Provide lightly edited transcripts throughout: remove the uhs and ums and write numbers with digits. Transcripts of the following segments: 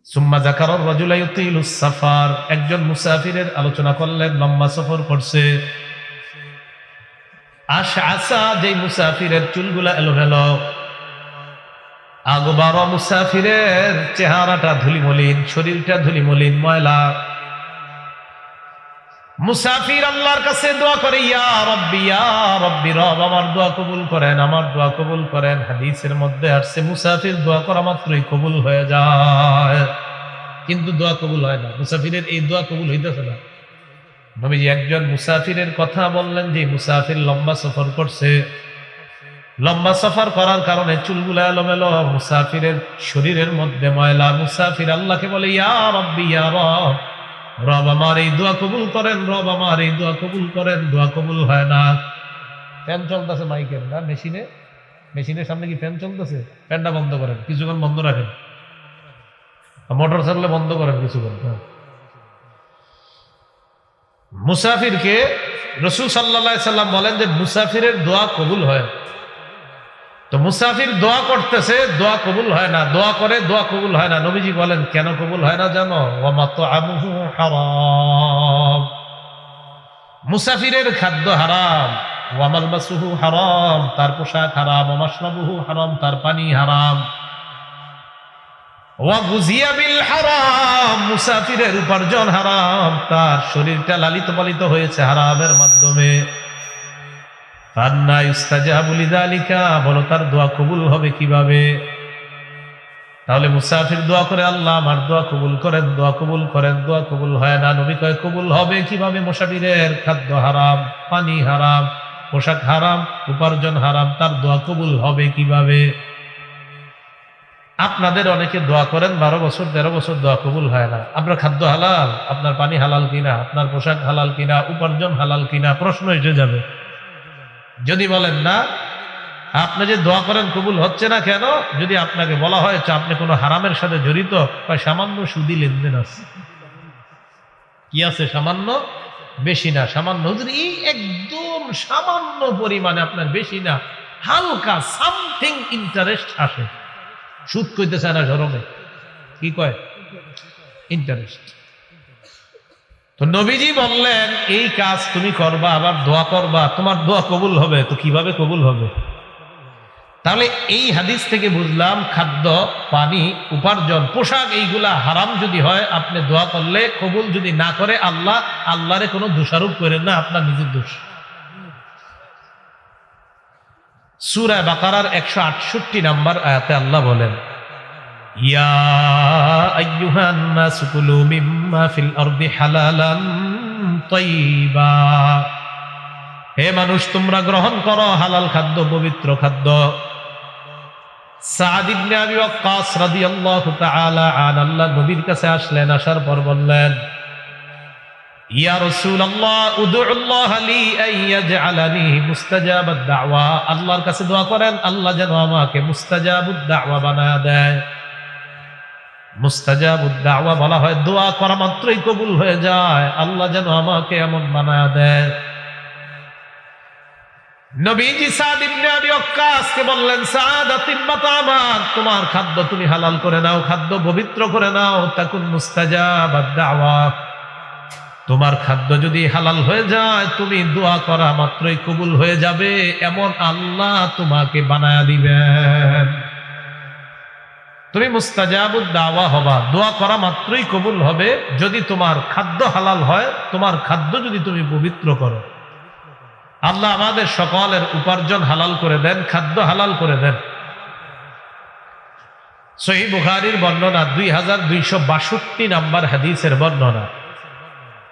সুম্মা যাকারার রাজুলা ইউতিলুস সাফার, একজন মুসাফিরের আলোচনা করলেন, লম্বা সফর করছে। আশআসা, যে মুসাফিরের চুলগুলা এলোমেলো। আগবার, মুসাফিরের চেহারাটা ধুলিমলিন, শরীরটা ধুলিমলিন, ময়লা। মুসাফির আল্লাহর কাছে দোয়া করে, ইয়া রাব্বি, ইয়া রাব্বি, রব আমার দোয়া কবুল করেন, আমার দোয়া কবুল করেন। হাদিসের মধ্যে আসছে মুসাফির দোয়া করা মাত্রই কবুল হয়ে যায়, কিন্তু দোয়া কবুল হয় না। মুসাফিরের এই দোয়া কবুল হইতেছে না। নবীজি একজন মুসাফিরের কথা বললেন, যে মুসাফির লম্বা সফর করছে। লম্বা সফর করার কারণে চুলগুলা এলোমেলো, মুসাফিরের শরীরের মধ্যে ময়লা। মুসাফির আল্লাহকে বলে, ইয়া রাব্বি, ইয়া রব, রব আমার এই দোয়া কবুল করেন, রব আমার এই দোয়া কবুল করেন। দোয়া কবুল হয় না। ফ্যান চলতেছে মাইকের না, মেশিনের সামনে কি ফ্যান চলতেছে? ফ্যানটা বন্ধ করেন, কিছুক্ষণ বন্ধ রাখেন। মোটর চাললে বন্ধ করেন কিছুক্ষণ। মুসাফিরকে রাসূল সাল্লাল্লাহু আলাইহি সাল্লাম বলেন যে মুসাফিরের দোয়া কবুল হয়। তো মুসাফির দোয়া করতেছে, দোয়া কবুল হয় না, দোয়া করে, দোয়া কবুল হয় না। নবীজি বলেন, কেন কবুল হয় না জানো? ওয়া মাতআমুহু হারাম, মুসাফিরের খাদ্য হারাম। ওয়া মালবাসুহু হারাম, তার পোশাক হারাম। ওয়া মাশরাবুহু হারাম, তার পানি হারাম। ওয়া গুযিয়া বিল হারাম, মুসাফিরের উপার্জন হারাম, তার শরীরটা লালিত পালিত হয়েছে হারামের মাধ্যমে। ফান্না ইউস্তাজাবু লিযালিকা, বলো তার দোয়া কবুল হবে কিভাবে? তাহলে মুসাফির দোয়া করে, আল্লাহ আমার দোয়া কবুল করেন, দোয়া কবুল করেন, দোয়া কবুল হয় না। নবী কয় কবুল হবে কিভাবে? মুসাফিরের খাদ্য হারাম, পানি হারাম, পোশাক হারাম, উপার্জন হারাম, তার দোয়া কবুল হবে কিভাবে? আপনাদের অনেকে দোয়া করেন 12 বছর 13 বছর, দোয়া কবুল হয় না। আপনার খাদ্য হালাল, আপনার পানি হালাল কিনা, আপনার পোশাক হালাল কিনা, উপার্জন হালাল কিনা, প্রশ্ন এসে যাবে। যদি বলেন না, আপনি যে দোয়া করেন কবুল হচ্ছে না কেন? যদি আপনাকে বলা হয় আপনি কোনো হারামের সাথে জড়িত, বা সামান্য সুদি লেনদেন আছে। কি আছে? সামান্য, বেশি না, সামান্য। এই একদম সামান্য পরিমাণে, আপনার বেশি না, হালকা সামথিং ইন্টারেস্ট আসে। সুদ কইতে চায় না ধরনে, কি কয়? ইন্টারেস্ট। তো নবীজি বললেন, এই কাজ তুমি করবা, আবার দোয়া করবা, তোমার দোয়া কবুল হবে। তো কিভাবে কবুল হবে? তাহলে এই হাদিস থেকে বুঝলাম, খাদ্য, পানি, উপার্জন, পোশাক, এইগুলা হারাম যদি হয়, আপনি দোয়া করলে কবুল যদি না করে, আল্লাহরে কোনো দোষারোপ করেন না, আপনার নিজের দোষ। সূরা বাকারার 168 নম্বর আয়াতে আল্লাহ বলেন, ইয়া আইয়ুহান নাসু কুলু মিম্মা ফিল আরদি হালালান তাইয়্যিবা, হে মানুষ তোমরা গ্রহণ করো হালাল খাদ্য, পবিত্র খাদ্য। সাদ ইবনে আবি ওয়াক্কাস রাদিয়াল্লাহু তাআলা আন, আল্লাহ নবীর কাছে আসলেন, আসার পর বললেন, ইয়া রাসূলুল্লাহ উদউল্লাহ লি আইয়াজআলানি মুস্তাজাবাদ দাওয়া, আল্লাহর কাছে দোয়া করেন, আল্লাহ যেন আমাকে মুস্তাজাবুদ দাওয়া বানায় দেয়। মুস্তাজাবুদ দাওয়া বলা হয় দোয়া করা মাত্রই কবুল হয়ে যায়, আল্লাহ যেন আমাকে এমন বানায় দেয়। নবীজি সাদ ইবনে আবি ওয়াক্কাসকে বললেন, সাদ আতিম্মাতামান, তোমার খাদ্য তুমি হালাল করে নাও, খাদ্য পবিত্র করে নাও। তাকুন মুস্তাজাবাদ দাওয়া, তোমার খাদ্য যদি হালাল হয়ে যায়, তুমি দোয়া করা মাত্রই কবুল হয়ে যাবে, এমন আল্লাহ তোমাকে বানায়া দিবেন। তুমি মুস্তাজাবুদ দাওয়া হবা, দোয়া করা মাত্রই কবুল হবে যদি তোমার খাদ্য হালাল হয়, তোমার খাদ্য যদি তুমি পবিত্র করো। আল্লাহ আমাদের সকলের উপার্জন হালাল করে দেন, খাদ্য হালাল করে দেন। সহিহ বুখারীর বর্ণনা, 2262 নম্বর হাদিসের বর্ণনা,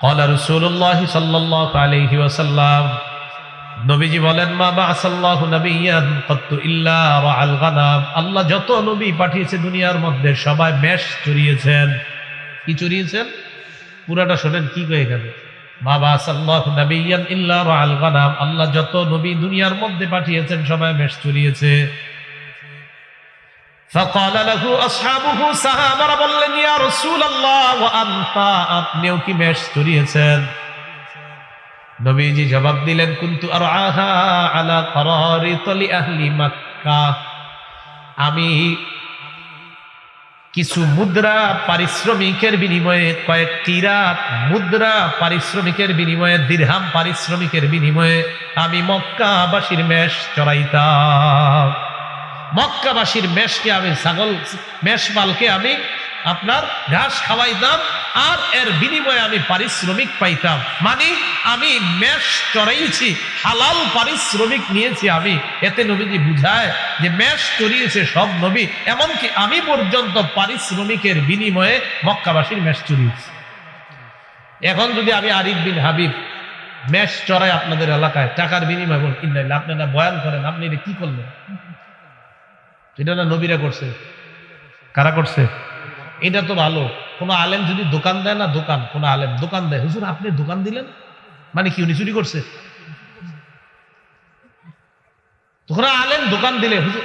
ক্বালা রাসূলুল্লাহ সাল্লাল্লাহু আলাইহি ওয়াসাল্লাম, নবীজি বলেন, মা বাআসাল্লাহু নাবিয়্যান কাত্তু ইল্লা রাআল গানাম, আল্লাহ যত নবী পাঠিয়েছে দুনিয়ার মধ্যে সবাই মেষ চড়িয়েছেন। কি চড়িয়েছেন? পুরাটা শোনেন কি কয়ে গেল। মা বাআসাল্লাহু নাবিয়্যান ইল্লা রাআল গানাম, আল্লাহ যত নবী দুনিয়ার মধ্যে পাঠিয়েছেন সবাই মেষ চড়িয়েছে। فقال له اصحابه, সাহাবারা বললেন, ইয়া রাসূলুল্লাহ ওয়া আনতা, আপনিও কি মেষ চড়িয়েছেন? নবীজি জবাব দিলেন, কুনতু আরআহা আলা করারিত লি আহলি মক্কা, আমি কিছু মুদ্রা পারিশ্রমিকের বিনিময়ে, কয়েক কিরাত মুদ্রা পারিশ্রমিকের বিনিময়ে, দিরহাম পারিশ্রমিকের বিনিময়ে আমি মক্কাবাসীর মেষ চড়াইতাম। মক্কাবাসীর মেষকে আমি মেষপালকে আমি আপনার ঘাস খাওয়াইতাম, আর এর বিনিময়ে আমি পারিশ্রমিক পাইতাম। মানে আমি মেষ চড়াইছি, হালাল পারিশ্রমিক নিয়েছি আমি। এতে নবীজি বুঝায় যে মেষ চড়িয়েছে সব নবী, এমনকি আমি পর্যন্ত পারিশ্রমিকের বিনিময়ে মক্কাবাসীর মেষ চড়িয়েছি। এখন যদি আমি আরিফ বিন হাবিব মেষ চড়াই আপনাদের এলাকায়, টাকার বিনিময়ে বল ইন্নালিল্লাহ, আপনারা বয়ান করেন, আপনি এটা কি করলেন? এটা না নবীরা করছে? কারা করছে? এটা তো ভালো। কোনো আলেম যদি দোকান দেয় না, কোনো আলেম দোকান দেয়, হুজুর আপনি দোকান দিলেন, মানে কি উনি চুরি করছে? কোনো আলেম দোকান দিলে, হুজুর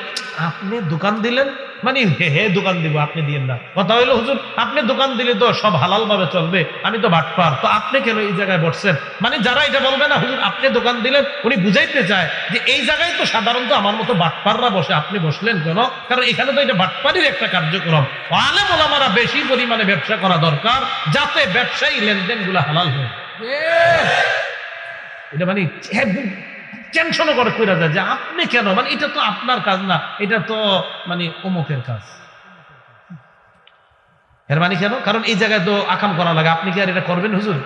আপনি দোকান দিলেন, মানে হে দোকান দিব, আপনি দিয়েন না। কথা হইলো হুজুর আপনি দোকান দিলে তো সব হালাল ভাবে চলবে, আমি তো বাটপার, তো আপনি কেন এই জায়গায় বসছেন? মানে যারা এটা বলবে না হুজুর আপনি দোকান দিলেন, উনি বুঝাইতে চায় যে এই জায়গায় তো সাধারণত আমার মতো বাটপাররা বসে, আপনি বসলেন কেন? কারণ এখানে তো এটা বাটপারির একটা কার্যক্রম। আলেম ওলামারা বেশি পরিমাণে ব্যবসা করা দরকার, যাতে ব্যবসায়ী লেনদেন গুলা হালাল হয়। এটা মানে টেনশনও করে যায় যে আপনি কেন, মানে এটা তো আপনার কাজ না, এটা তো মানে অমুকের কাজ। এর মানে কেন? কারণ এই জায়গায় তো আকাম করা লাগে, আপনি কি আর এটা করবেন হুজুর?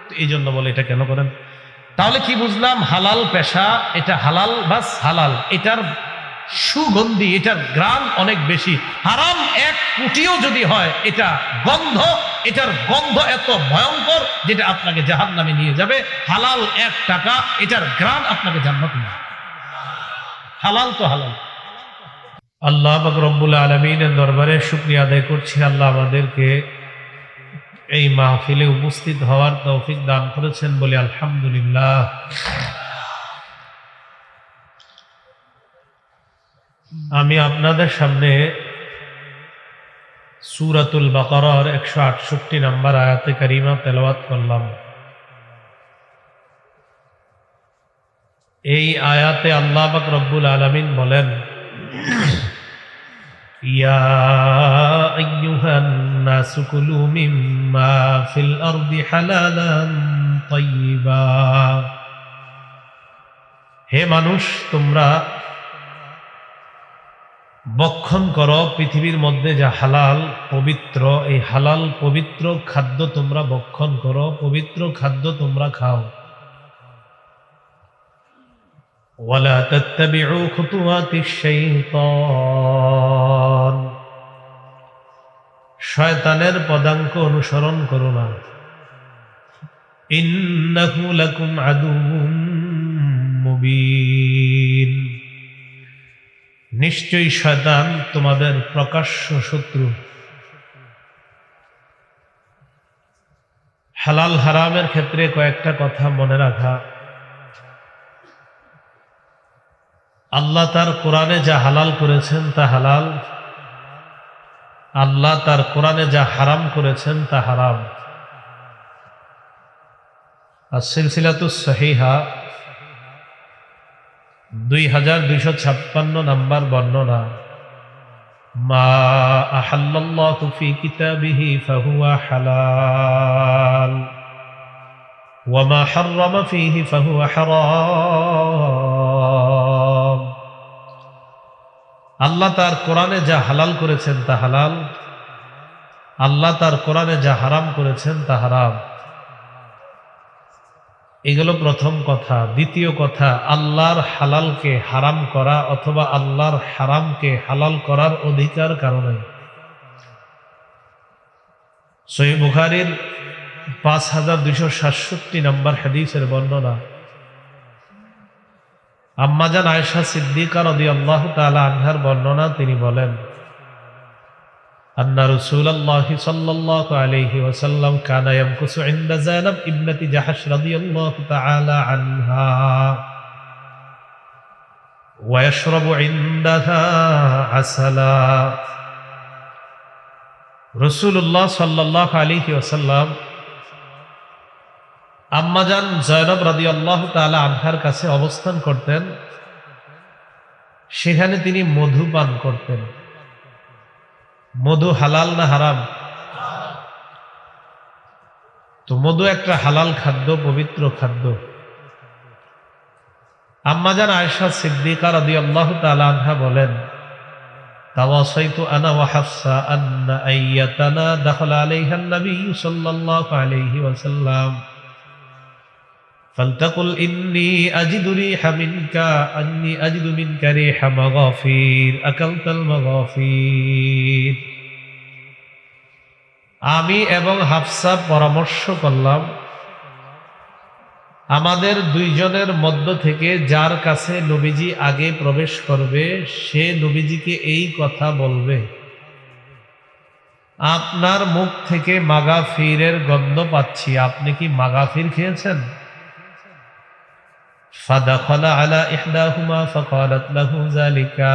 তো এই জন্য বলে এটা কেন করেন? তাহলে কি বুঝলাম? হালাল পেশা, এটা হালাল, বাস হালাল, এটার সুগন্ধি, এটার ঘ্রাণ অনেক বেশি। হারাম 1 কোটিও যদি হয়, এটার গন্ধ এত ভয়ঙ্কর যেটা আপনাকে জাহান্নামে নিয়ে যাবে। হালাল 1 টাকা, এটার ঘ্রাণ আপনাকে জান্নাতে নিয়ে যাবে। হালাল তো হালাল। আল্লাহ পাক রব্বুল আলামিনের দরবারে শুকরিয়া আদায় করছি, আল্লাহ আমাদেরকে এই মাহফিলে উপস্থিত হওয়ার তৌফিক দান করেছেন বলে আলহামদুলিল্লাহ। আমি আপনাদের সামনে সূরাতুল বাকারার 168 নম্বর আয়াতে কারিমা তেলাওয়াত করলাম। এই আয়াতে আল্লাহ পাক রব্বুল আলামিন বলেন, ইয়া আইয়ুহান নাসু কুলু মিম্মা ফিল আরদি হালালান তাইয়্যিবা। হে মানুষ, তোমরা ভক্ষণ করো পৃথিবীর মধ্যে যা হালাল পবিত্র, এই হালাল পবিত্র খাদ্য তোমরা ভক্ষণ করো, পবিত্র খাদ্য তোমরা খাও। ওয়ালা তাত্তাবিউ খুতুওয়াতিশ শাইতান, শয়তানের পদাঙ্ক অনুসরণ করো না। ইন্নাহু লাকুম আদুউম মুবিন, নিশ্চয়ই শয়তান তোমাদের প্রকাশ্য শত্রু। হালাল হারামের ক্ষেত্রে কয়েকটা কথা মনে রাখা। আল্লাহ তার কোরআনে যা হালাল করেছেন তা হালাল, আল্লাহ তার কোরআনে যা হারাম করেছেন তা হারাম। আর সিলসিলাতুস সহিহা 2256 নম্বর বর্ণনা, মা আহাল্লাল্লাহু ফি কিতাবিহি ফাহুয়া হালাল ওয়া মা হাররামা ফীহি ফাহুয়া হারাম। আল্লাহ তার কোরআনে যা হালাল করেছেন তা হালাল, আল্লাহ তার কোরআনে যা হারাম করেছেন তা হারাম। এগুলো প্রথম কথা। দ্বিতীয় কথা, আল্লাহর হালালকে হারাম করা অথবা আল্লাহর হারামকে হালাল করার অধিকার কারণে। সহিহ বুখারীর 5267 নম্বর হাদিসের বর্ণনা, আম্মাজান আয়েশা সিদ্দিকা রাদিয়াল্লাহু তাআলা আনহার বর্ণনা, তিনি বলেন, আন্না রাসূলুল্লাহি সাল্লাল্লাহু আলাইহি ওয়াসাল্লাম কানা ইয়ামকুসু ইনদা যায়নাব ইবনাতি জাহাশ রাদিয়াল্লাহু তাআলা আনহা ওয়া ইয়াশরাবু ইনদাহা আসালা। রাসূলুল্লাহ সাল্লাল্লাহু আলাইহি ওয়াসাল্লাম আম্মাজান যায়নাব রাদিয়াল্লাহু তাআলা আনহার কাছে অবস্থান করতেন, সেখানে তিনি মধু পান করতেন। মধু হালাল না হারাম? তো মধু একটা হালাল খাদ্য, পবিত্র খাদ্য। আম্মাজান আয়েশা সিদ্দিকা রাদিয়াল্লাহু তাআলা আনহা বলেন, তাওয়াসাইতু আনা ওয়া হাফসা আন্না আইয়াতানা দাখালা আলাইহা নবী সাল্লাল্লাহু আলাইহি ওয়াসাল্লাম ফালতাকুল ইন্নী আজিদু রিহা মিনকা আন্নী আজিদু মিনকা রিহা মাগাফির আকালতাল মাগাফির। আমি এবং হাফসা পরামর্শ করলাম, আমাদের দুইজনের মধ্য থেকে যার কাছে নবীজি আগে প্রবেশ করবে সে নবীজিকে এই কথা বলবে, আপনার মুখ থেকে মাগাফিরের গন্ধ পাচ্ছি, আপনি কি মাগাফির খেয়েছেন? ফাদাখালা আলা ইহদাহুমা ফাকালাত লাহু যালিকা।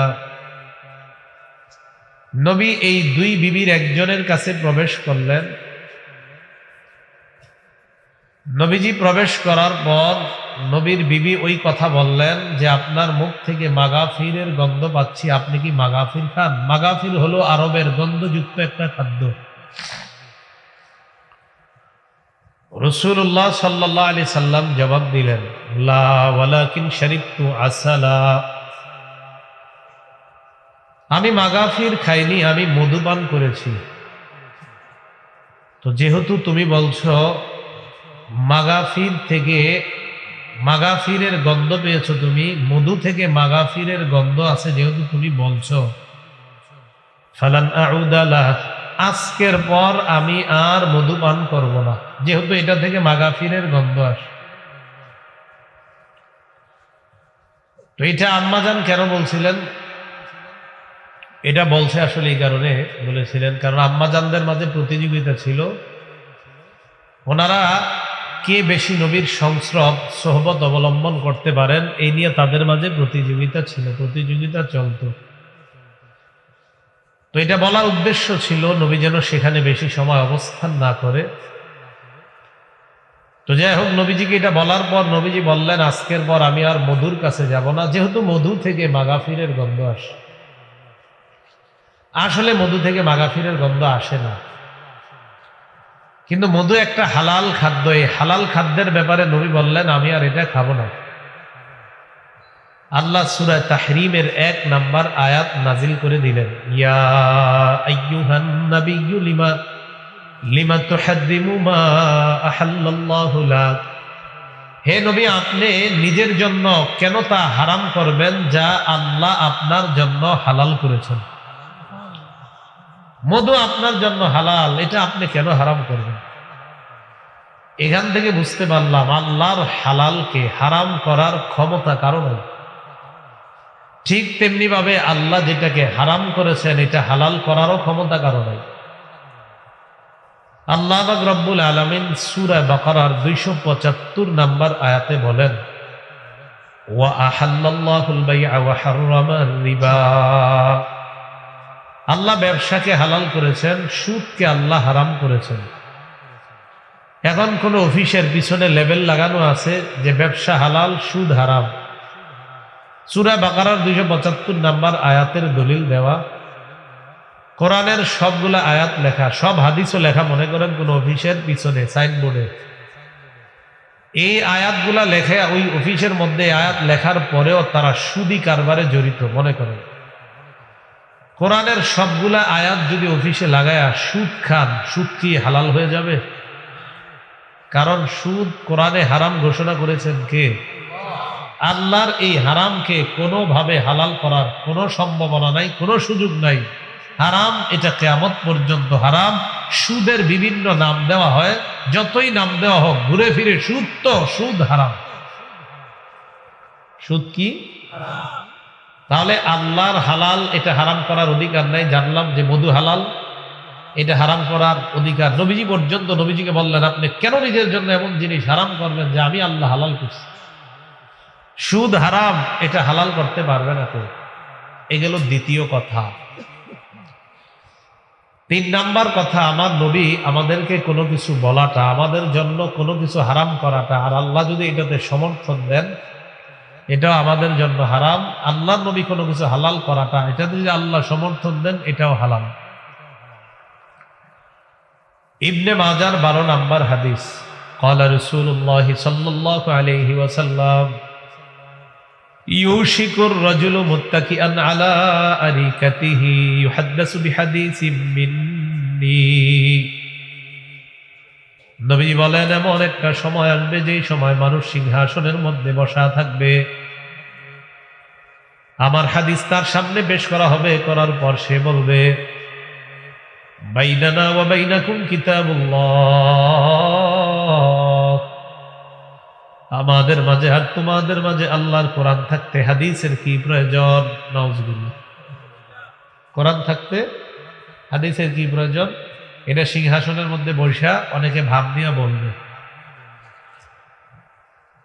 নবী এই দুই বিবির একজনের কাছে প্রবেশ করলেন। নবীজি প্রবেশ করার পর নবীর বিবি ওই কথা বললেন যে আপনার মুখ থেকে মাগাফিরের গন্ধ পাচ্ছি, আপনি কি মাগাফির খান? মাগাফির হলো আরবের গন্ধযুক্ত একটা খাদ্য। রাসূলুল্লাহ সাল্লাল্লাহু আলাইহি সাল্লাম জবাব দিলেন, লা ওয়ালাকিন শারিবতু আসালা। আমি মাগাফির খাইনি, আমি মধুপান করেছি। তো যেহেতু তুমি বলছো মাগাফির থেকে মাগাফিরের গন্ধ পেয়েছো, তুমি মধু থেকে মাগাফিরের গন্ধ আছে যেহেতু তুমি বলছো, ফালান আউদা লাহ, আজকের পর আমি আর মধু পান করব না, যেহেতু এটা থেকে মাগাফিরের গন্ধ আসে। তো এটা আম্মাজান কেন বলছিলেন? এটা বলছে আসলে এই কারণে বলেছিলেন, কারণ আম্মাজানদের মাঝে প্রতিযোগিতা ছিল, ওনারা কে বেশি নবীর সংস্রব সোহবত অবলম্বন করতে পারেন এই নিয়ে তাদের মাঝে প্রতিযোগিতা ছিল, প্রতিযোগিতা চলত। তো এটা বলার উদ্দেশ্য ছিল নবী যেন সেখানে বেশি সময় অবস্থান না করে। তো যাই হোক, নবীজিকে এটা বলার পর নবীজি বললেন, আজকের পর আমি আর মধুর কাছে যাব না, যেহেতু মধু থেকে মাগাফিরের গন্ধ আসে। আসলে মধু থেকে মাগাফিরের গন্ধ আসে না, কিন্তু মধু একটা হালাল খাদ্য। এই হালাল খাদ্যের ব্যাপারে নবী বললেন, আমি আর এটা খাবো না। আল্লাহ সূরা তাহরিমের 1 নাম্বার আয়াত নাজিল করে দিলেন, ইয়া আইয়ুহান নাবিয়্যু লিমা তুহাদ্দিমু মা আহাল্লাল্লাহু লাক। হে নবী, আপনি নিজের জন্য কেন তা হারাম করবেন যা আল্লাহ আপনার জন্য হালাল করেছেন? মধু আপনার জন্য হালাল, এটা আপনি কেন হারাম করবেন? এখান থেকে বুঝতে পারলাম আল্লাহর হালালকে হারাম করার ক্ষমতা কারো নাই। ঠিক তেমনি ভাবে আল্লাহ যেটাকে হারাম করেছেন এটা হালাল করারও ক্ষমতা কারো নাই। আল্লাহ পাক রব্বুল আলামিন সূরা বাকারার 275 নাম্বার আয়াতে বলেন, ওয়া আহাল্লাল্লাহুল বাই'a ওয়া হাররামার রিবা। আল্লাহ ব্যবসাকে হালাল করেছেন, সুদকে আল্লাহ হারাম করেছেন। এখন কোন অফিসের পিছনে লেবেল লাগানো আছে যে ব্যবসা হালাল, সুদ হারাম। সূরা বাকারার 275 নাম্বার আয়াতের দলিল দেওয়া, কোরআনের সবগুলা আয়াত লেখা, সব হাদিসও লেখা। মনে করেন কোন অফিসের পিছনে সাইনবোর্ডে এই আয়াতগুলা লেখে, ওই অফিসের মধ্যে আয়াত লেখার পরেও তারা সুদি কারবারে জড়িত। মনে করেন কোরআনের সবগুলা আয়াত যদি অফিসে লাগায়া সুদ খান, সুদ কি হালাল হয়ে যাবে? কারণ সুদ কোরআনে হারাম ঘোষণা করেছেন কে? আল্লাহর এই হারামকে কোনোভাবে হালাল করার কোনো সম্ভাবনা নাই, কোনো সুযোগ নাই। হারাম, এটা কিয়ামত পর্যন্ত হারাম। সুদের বিভিন্ন নাম দেওয়া হয়, যতই নাম দেওয়া হোক ঘুরে ফিরে সুদ তো সুদ হারাম। সুদ কি? তাহলে আল্লাহর হালাল, এটা হারাম করার অধিকার নাই। জানলাম যে মধু হালাল, এটা হারাম করার অধিকার নবীজি পর্যন্ত। নবীজিকে বললেন, আপনি কেন নিজের জন্য এমন জিনিস হারাম করবেন যে আমি আল্লাহ হালাল করছি? সুদ হারাম, এটা হালাল করতে পারবে না কেউ। এ গেল দ্বিতীয় কথা। 3 নাম্বার কথা, আমার নবী আমাদেরকে কোনো কিছু বলাটা, আমাদের জন্য কোনো কিছু হারাম করাটা, আর আল্লাহ যদি এটাতে সমর্থন দেন এটাও আমাদের জন্য হারাম। আল্লাহ নবী কোনো কিছু হালাল করাটা, এটাতে যদি আল্লাহ সমর্থন দেন এটাও হালাল। ইবনে মাজার 12 নম্বর হাদিস, ক্বালা রাসূলুল্লাহ সাল্লাল্লাহু আলাইহি ওয়াসাল্লাম ইউশিকুর রাজুলু মুত্তাকিআন আলা আরিকাতিহি ইউহাদ্দিসু বিহাদিসিম মিন্নি। নবী বলেন, এমন একটা সময় আসবে যেই সময় মানুষ সিংহাসনের মধ্যে বসা থাকবে, আমার হাদিস তার সামনে পেশ করা হবে, করার পর সে বলবে, বাইনানা ওয়া বাইনাকুম কিতাবুল্লাহ, আমাদের মাঝে আর তোমাদের মাঝে আল্লাহর কোরআন থাকতে হাদিসের কি প্রয়োজন? নাউজুবিল্লাহ। কোরআন থাকতে হাদিসের কি প্রয়োজন? এটা সিংহাসনের মধ্যে বসা অনেকে ভাব নিয়ে বলবে,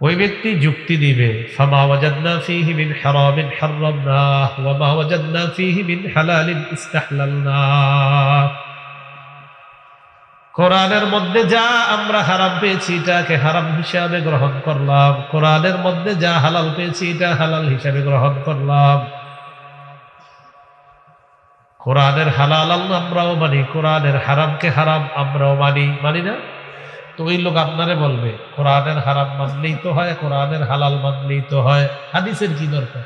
ওই ব্যক্তি যুক্তি দিবে, ফামা ওয়াজাদনা ফীহি মিন হারামিন হারামনাহ ওয়া মা ওয়াজাদনা ফীহি মিন হালালিন ইস্তাহলালনাহ। কোরআনের মধ্যে যা আমরা হারাম পেয়েছি এটাকে হারাম হিসাবে গ্রহণ করলাম, কোরআনের মধ্যে যা হালাল পেয়েছি এটা হালাল হিসাবে গ্রহণ করলাম। কোরআনের হালাল আমরাও মানি, কোরআনের হারামকে হারাম আমরাও মানি না? তো ওই লোক আপনারে বলবে কোরআনের হারাম মানলেই তো হয়, কোরআনের হালাল মানলেই তো হয়, হাদিসের কি দরকার?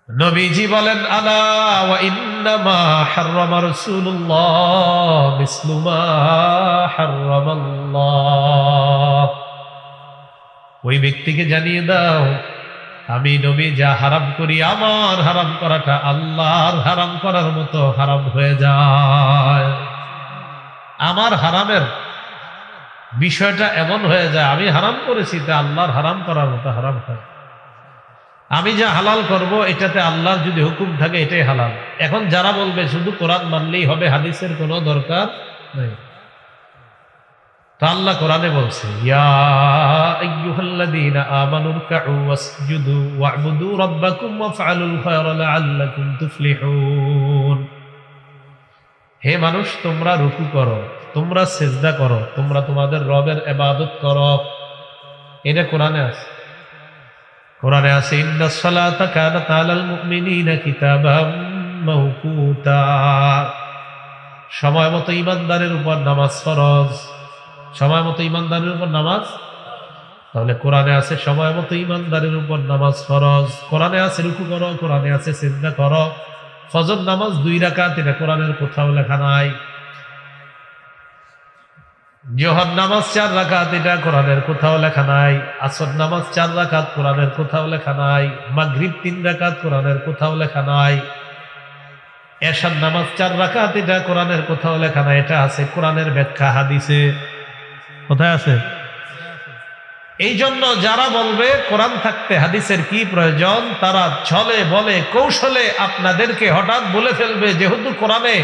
নবীজি বলেন, আলা ওয়া ইন্নামা হাররামা রাসূলুল্লাহ মিসলু মা হাররামাল্লাহ। ওই ব্যক্তিকে জানিয়ে দাও, আমি নবী যা হারাম করি আমার হারাম করাটা আল্লাহর হারাম করার মতো হারাম হয়ে যায়। আমার হারামের বিষয়টা এমন হয়ে যায়, আমি হারাম করেছি তা আল্লাহর হারাম করার মতো হারাম হয়। আমি যা হালাল করব এটাতে আল্লাহর যদি হুকুম থাকে এটাই হালাল। এখন যারা বলবে শুধু কোরআন মানলেই হবে, হাদিসের কোনো দরকার নেই, তো আল্লাহ কোরআনে বলছে, ইয়া আইয়ুহাল্লাযীনা আমানু রুকউ ওয়াসজুদু ওয়া'বুদু রাব্বাকুম ওয়াফআলুল খায়রা লাআল্লাকুম তুফলিহুন। হে মানুষ, তোমরা রুকু করো, তোমরা সিজদা করো, তোমরা তোমাদের রবের ইবাদত করো। এটা কোরআনে আছে। কোরআনে আছে, ইন্নাস সালাতা কানাত আলাল মুমিনিনা কিতাবাম মাওকুতা। সময় মতো ইমানদারের উপর নামাজ ফরজ, সময় মতো ইমানদারের উপর নামাজ। তাহলে কোরআনে আছে সময় মতো ইমানদারের উপর নামাজ ফরজ, কোরআনে আছে রুকু করো, কোরআনে আছে সিজদা করো। ফজর নামাজ 2 রাকাত, এটা কোরআনের কোথাও লেখা নাই। জোহর নামাজ 4 রাকাত, এটা কোরআনের কোথাও লেখা নাই। আসর নামাজ 4 রাকাত, কোরআনের কোথাও লেখা নাই। মাগরিব 3 রাকাত, কোরআনের কোথাও লেখা নাই। এশার নামাজ 4 রাকাত, এটা কোরআনের কোথাও লেখা নাই। এটা আছে কোরআনের ব্যাখ্যা হাদিসে। কোথায় আছে? এই জন্য যারা বলবে কোরআন থাকতে হাদিসের কি প্রয়োজন, তারা ছলে বলে কৌশলে আপনাদেরকে হঠাৎ বলে ফেলবে, যেহেতু কোরআনে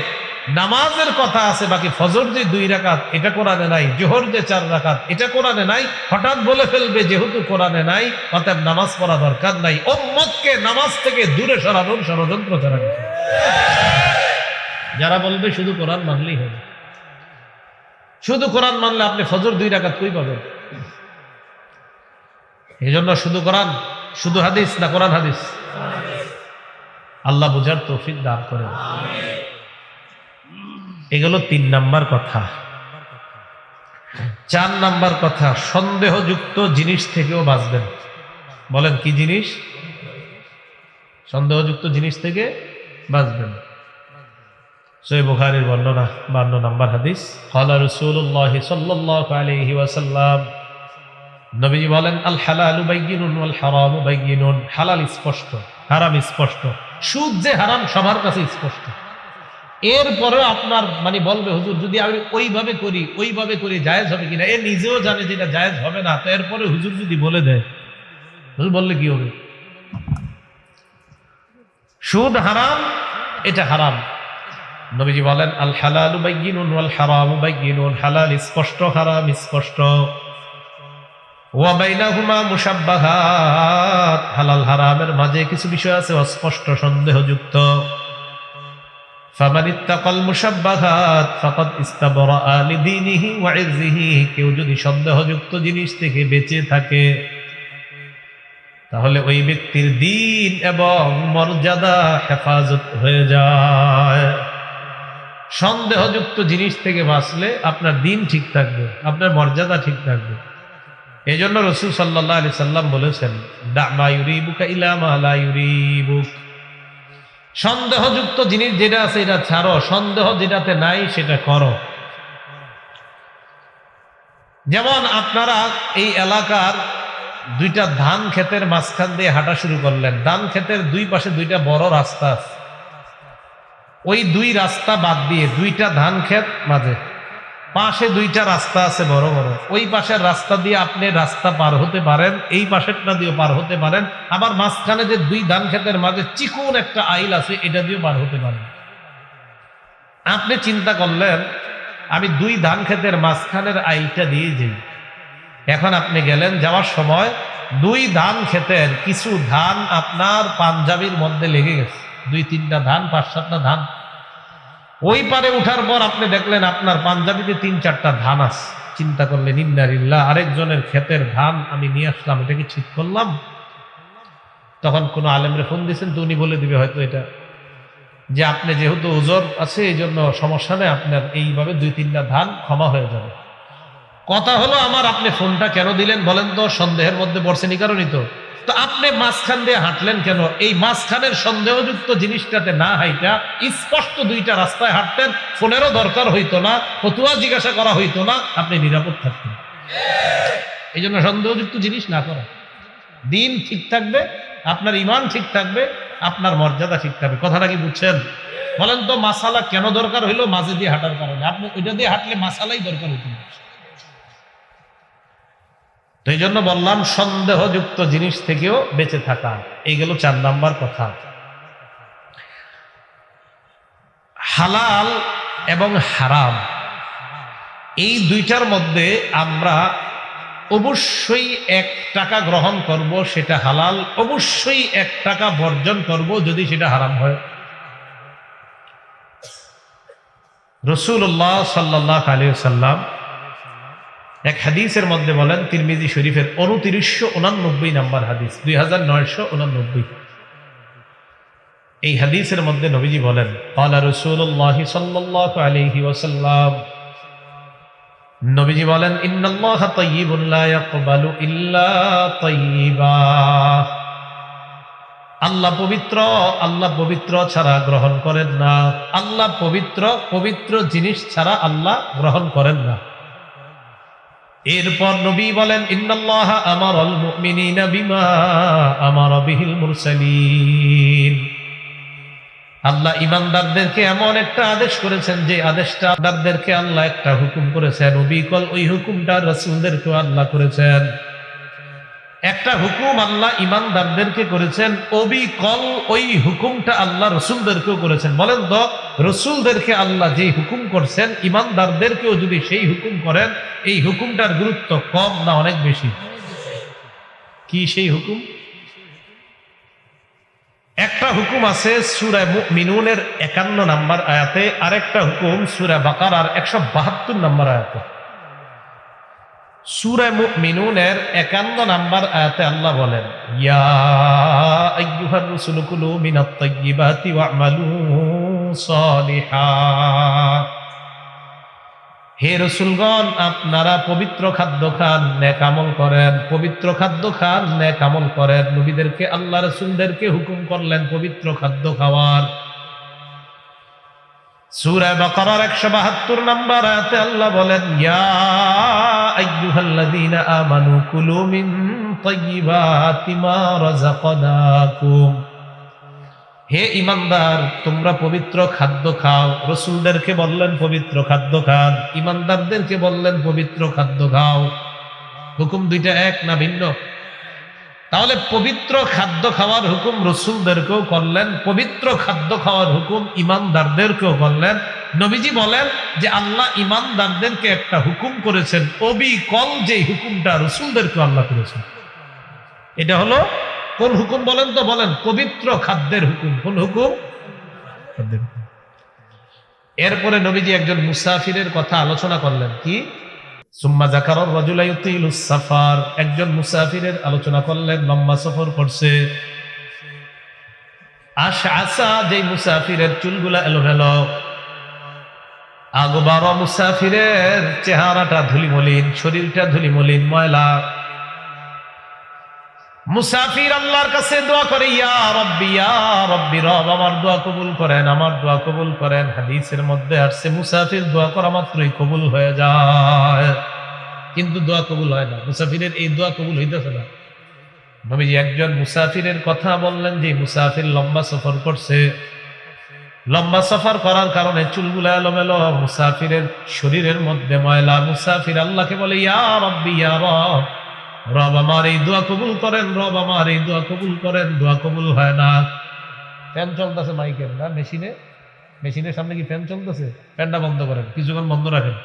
নামাজের কথা আছে, বাকি ফজর যে 2 রাকাত এটা কোরআনে নাই, জোহর যে 4 রাকাত এটা কোরআনে নাই, হঠাৎ বলে ফেলবে যেহেতু কোরআনে নাই অতএব নামাজ পড়া দরকার নাই। উম্মতকে নামাজ থেকে দূরে সরানোর ষড়যন্ত্র তারা করে। যারা বলবে শুধু কোরআন মানলেই হবে, শুধু কোরআন মানলে আপনি ফজর 2 রাকাত কই পাবেন? এই জন্য শুধু কোরআন, শুধু হাদিস না কোরআন হাদিস? আল্লাহ বুঝার তৌফিক দান করেন। এগুলো 3 নাম্বার কথা। 4 নাম্বার কথা, সন্দেহযুক্ত জিনিস থেকেও বাঁচবেন। বলেন কি জিনিস? সন্দেহযুক্ত জিনিস থেকে বাঁচবেন। সহিহ বুখারীর বর্ণনা 52 নাম্বার হাদিস, ক্বালা রাসূলুল্লাহ সাল্লাল্লাহু আলাইহি ওয়াসাল্লাম, নবী বলেন, আল হালালু বাইয়িনুন ওয়াল হারামু বাইয়িনুন। হালাল স্পষ্ট, হারাম স্পষ্ট। সুদ যে হারাম সবার কাছে স্পষ্ট। এরপরে আপনার বলবে, হুজুর যদি আমি ওইভাবে করি জায়েজ হবে কিনা? এ নিজেও জানে যে এটা জায়েজ হবে না, তো এরপরে হুজুর যদি বলে দেয়, হুজুর বললে কি হবে? সুদ হারাম, এটা হারাম। নবীজি বলেন, আল হালালু বাইয়িনুন ওয়াল হারামু বাইয়িনুন। হালাল স্পষ্ট, হারাম স্পষ্ট। ওয়া বাইনাহুমা মুশাব্বাহাত। হালাল হারামের মাঝে কিছু বিষয় আছে অস্পষ্ট, সন্দেহযুক্ত। ফামান ইত্তাকাল মুশাব্বাহাত ফাকাদ ইস্তাবরাআ লিদীনিহি ওয়া ইরজিহি। কেউ যদি সন্দেহযুক্ত জিনিস থেকে বেঁচে থাকে তাহলে ওই ব্যক্তির দ্বীন এবং মর্যাদা হেফাজত হয়ে যায়। সন্দেহযুক্ত জিনিস থেকে বাঁচলে আপনার দিন ঠিক থাকবে, আপনার মর্যাদা ঠিক থাকবে। এই জন্য রাসূল সাল্লাল্লাহু আলাইহি সাল্লাম বলেছেন, দা মা ইউরিবুকা ইলা মা লা ইউরিবুক। সন্দেহযুক্ত জিনিস যেটা আছে এটা ছাড়ো, সন্দেহ যেটাতে নাই সেটা করো। যেমন আপনারা এই এলাকার দুইটা ধান ক্ষেতের মাঝখান দিয়ে হাঁটা শুরু করলেন, ধান ক্ষেতের দুই পাশে দুইটা বড় রাস্তা আছে, ওই দুই রাস্তা বাদ দিয়ে দুইটা ধান ক্ষেত মাঝে পাশে দুইটা রাস্তা আছে বড় বড়, ওই পাশের রাস্তা দিয়ে আপনি রাস্তা পার হতে পারেন, এই পাশেরটা দিয়ে পার হতে পারেন, আবার মাঝখানে যে দুই ধান ক্ষেতের মাঝে চিকন একটা আইল আছে এটা দিয়ে পার হতে পারেন। আপনি চিন্তা করলেন আমি দুই ধান ক্ষেতের মাঝখানের আইলটা দিয়ে যাই। এখন আপনি গেলেন, যাওয়ার সময় দুই ধান ক্ষেতের কিছু ধান আপনার পাঞ্জাবির মধ্যে লেগে গেছে, দুই তিনটা ধান, পাঁচ সাতটা ধান। ওই পারে উঠার পর আপনি দেখলেন আপনার পাঞ্জাবিতে তিন চারটা ধান আছে। চিন্তা করলেন ইন্নালিল্লাহ, আরেকজনের ক্ষেতের ধান আমি নিয়ে আসলাম, এটা কি ঠিক করলাম? তখন কোনো আলেমরে ফোন দিয়েছেন তো উনি বলে দিবে হয়তো এটা, যে আপনি যেহেতু ওজর আছে এই জন্য সমস্যা নেই, আপনার এইভাবে দুই তিনটা ধান ক্ষমা হয়ে যাবে। কথা হলো আমার, আপনি ফোনটা কেন দিলেন বলেন তো? সন্দেহের মধ্যে পড়ছেন এই কারণেই তো। তো আপনি মাঝখান দিয়ে হাঁটলেন কেন? এই মাঝখানের সন্দেহযুক্ত জিনিসটাতে না হাইটা স্পষ্ট দুইটা রাস্তায় হাঁটতেন, ফোনেরও দরকার হইতো না, ফতুয়া জিজ্ঞাসা করা হইতো না, আপনি নিরাপদ থাকতেন। এই জন্য সন্দেহযুক্ত জিনিস না করা, দিন ঠিক থাকবে, আপনার ঈমান ঠিক থাকবে, আপনার মর্যাদা ঠিক থাকবে। কথাটা কি বুঝছেন? বলেন তো মাসালা কেন দরকার হইলো? মাঝে দিয়ে হাঁটার কারণে। আপনি ওইটা দিয়ে হাঁটলে মাসালাই দরকার হইতো না। তো এই জন্য বললাম সন্দেহযুক্ত জিনিস থেকেও বেঁচে থাকা। এই গেল 4 নাম্বার কথা। হালাল এবং হারাম এই দুইটার মধ্যে আমরা অবশ্যই 1 টাকা গ্রহণ করব সেটা হালাল, অবশ্যই 1 টাকা বর্জন করব যদি সেটা হারাম হয়। রাসূলুল্লাহ সাল্লাল্লাহু আলাইহি ওয়াসাল্লাম এক হাদিসের মধ্যে বলেন, তিরমিজি শরীফের 2989 নাম্বার হাদিস, 2989। এই হাদিসের মধ্যে নবীজি বলেন, ক্বালা রাসূলুল্লাহ সাল্লাল্লাহু আলাইহি ওয়াসাল্লাম, নবীজি বলেন, ইন্নাল্লাহা তাইয়্যিবুন লা ইয়াকবালু ইল্লা তাইয়্যিবা। আল্লাহ পবিত্র, আল্লাহ পবিত্র ছাড়া গ্রহণ করেন না। আল্লাহ পবিত্র, পবিত্র জিনিস ছাড়া আল্লাহ গ্রহণ করেন না। এরপর নবী বলেন, ইন্নাল্লাহা আমারাল মুমিনিনা বিমা আমারা বিহিল মুরসালিন। আল্লাহ ইমানদারদেরকে এমন একটা আদেশ করেছেন যে আদেশটা ইমানদারদেরকে আল্লাহ একটা হুকুম করেছেন, অবিকল ওই হুকুমটা রাসূলদেরকেও আল্লাহ করেছেন। একটা হুকুম আল্লাহ ইমানদারদেরকে করেছেন, অবিকল ওই হুকুমটা আল্লাহ রাসূলদেরকেও করেছেন। বলেন তো, রাসূলদেরকে আল্লাহ যে হুকুম করছেন ইমানদারদেরকেও যদি সেই হুকুম করেন, এই হুকুমটার গুরুত্ব কম না অনেক বেশি? কি সেই হুকুম? একটা হুকুম আছে সূরা মুমিনুনের 51 নাম্বার আয়াতে, আরেকটা হুকুম সূরা বাকারার 172 নাম্বার আয়াতে। সূরা মুমিনুনের 51 নাম্বার আয়াতে আল্লাহ বলেন, ইয়া আইয়ুহার রাসূলু কুলু মিনাত তাইয়্যিবাতি ওয়া'মালু সালিহান। হে রাসূলগণ, আপনারা পবিত্র খাদ্য খান, নেক আমল করেন। পবিত্র খাদ্য খান, নেক আমল করেন। নবীদেরকে আল্লাহ রাসূলদেরকে হুকুম করলেন পবিত্র খাদ্য খাওয়ার। সূরা বাকারার 172 নাম্বার আয়াতে আল্লাহ বলেন, ইয়া আইয়ুহাল্লাযীনা আমানু কুলু মিন তাইয়্যিবাতি মা রাযাকনাকুম। হে ইমানদার, তোমরা পবিত্র খাদ্য খাও। রাসূলদেরকে বললেন পবিত্র খাদ্য খান, ইমানদারদেরকে বললেন পবিত্র খাদ্য খাও। হুকুম দুইটা এক না ভিন্ন? তাহলে পবিত্র খাদ্য খাওয়ার হুকুম রাসূলদেরকেও করলেন, পবিত্র খাদ্য খাওয়ার হুকুম ইমানদারদেরকেও করলেন। নবীজি বলেন যে আল্লাহ ইমানদারদেরকে একটা হুকুম করেছেন, অবিকল যে হুকুমটা রাসূলদেরকে আল্লাহ করেছেন। এটা হলো কোন হুকুম বলেন তো? বলেন, পবিত্র খাদ্যের হুকুম। কোন হুকুম? এরপরে নবীজি একজন মুসাফিরের কথা আলোচনা করলেন। কি? সুম্মা যাকারার রাজুলা ইউতিলুস সাফার। একজন মুসাফিরের আলোচনা করলেন, লম্বা সফর করছে। আশআসা, যে মুসাফিরের চুলগুলা এলোমেলো। আগবার মুসাফিরের চেহারাটা ধুলিমলিন, শরীরটা ধুলিমলিন, ময়লা। মুসাফির আল্লাহর কাছে দোয়া করে, ইয়া রব্বি ইয়া রব্বি, রব আমার দোয়া কবুল করেন, আমার দোয়া কবুল করেন। হাদিসের মধ্যে আসছে মুসাফির দোয়া করা মাত্রই কবুল হয়ে যায়, কিন্তু দোয়া কবুল হয় না। মুসাফিরের এই দোয়া কবুল হইতেছে না। নবীজি একজন মুসাফিরের কথা বললেন যে মুসাফির লম্বা সফর করছে, লম্বা সফর করার কারণে চুলগুলা এলোমেলো, মুসাফিরের শরীরের মধ্যে ময়লা। মুসাফির আল্লাহকে বলে, ইয়া রব্বি ইয়া রব, রব আমার এই দোয়া কবুল করেন, রব আমার এই দোয়া কবুল করেন। দোয়া কবুল হয় না। ফ্যান চলতেছে মাইকের না মেশিনে, মেশিনের সামনে কি ফ্যান চলতেছে? ফ্যানটা বন্ধ করেন, কিছুক্ষণ বন্ধ রাখেন।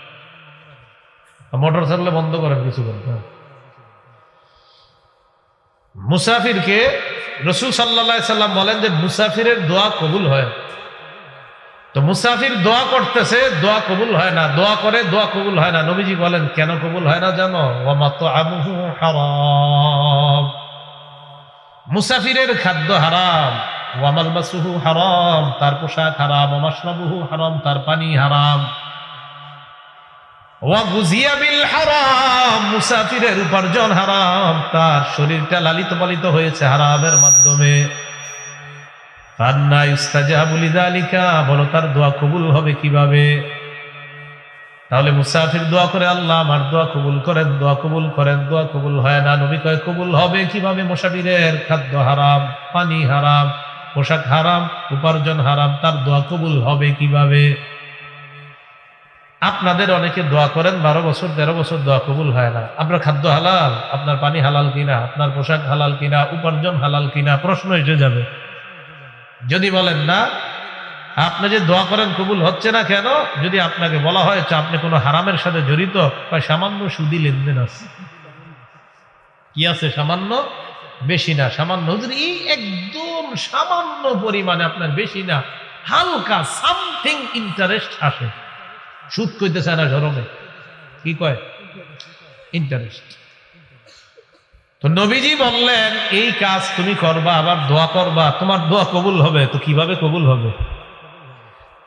মোটর চাললে বন্ধ করেন কিছুক্ষণ। মুসাফিরকে রাসূল সাল্লাল্লাহু আলাইহি সাল্লাম বলেন যে মুসাফিরের দোয়া কবুল হয়। তো মুসাফির দোয়া করতেছে, দোয়া কবুল হয় না, দোয়া করে দোয়া কবুল হয় না। নবীজি বলেন কেন কবুল হয় না জানো? ওয়া মাতআমুহু হারাম, মুসাফিরের খাদ্য হারাম। ওয়া মালবাসুহু হারাম, তার পোশাক হারাম। ওয়া মাশরাবুহু হারাম, তার পানি হারাম। ওয়া গুযিয়া বিল হারাম, মুসাফিরের উপার্জন হারাম, তার শরীরটা লালিত পালিত হয়েছে হারামের মাধ্যমে। ফান্না ইউস্তাজাবু লিযালিকা, বলো তার দোয়া কবুল হবে কিভাবে? তাহলে মুসাফির দোয়া করে, আল্লাহ আমার দোয়া কবুল করেন, দোয়া কবুল করেন, দোয়া কবুল হয় না। নবী কয় কবুল হবে কিভাবে? মুসাফিরের খাদ্য হারাম, পানি হারাম, পোশাক হারাম, উপার্জন হারাম, তার দোয়া কবুল হবে কিভাবে? আপনাদের অনেকে দোয়া করেন 12 বছর 13 বছর দোয়া কবুল হয় না। আপনার খাদ্য হালাল, আপনার পানি হালাল কিনা, আপনার পোশাক হালাল কিনা, উপার্জন হালাল কিনা, প্রশ্ন এসে যাবে। যদি বলেন না, আপনি যে দোয়া করেন কবুল হচ্ছে না কেন? যদি আপনাকে বলা হয় আপনি কোনো হারামের সাথে জড়িত, বা সামান্য সুদি লেনদেন আছে, কি আছে? সামান্য, বেশি না, সামান্য। হুজুর এই একদম সামান্য পরিমাণে, আপনার বেশি না, হালকা সামথিং ইন্টারেস্ট আসে। সুদ কইতে চায় না ধরনে, কি কয়? ইন্টারেস্ট। তো নবীজি বললেন এই কাজ তুমি করবা, আবার দোয়া করবা, তোমার দোয়া কবুল হবে। তো কিভাবে কবুল হবে?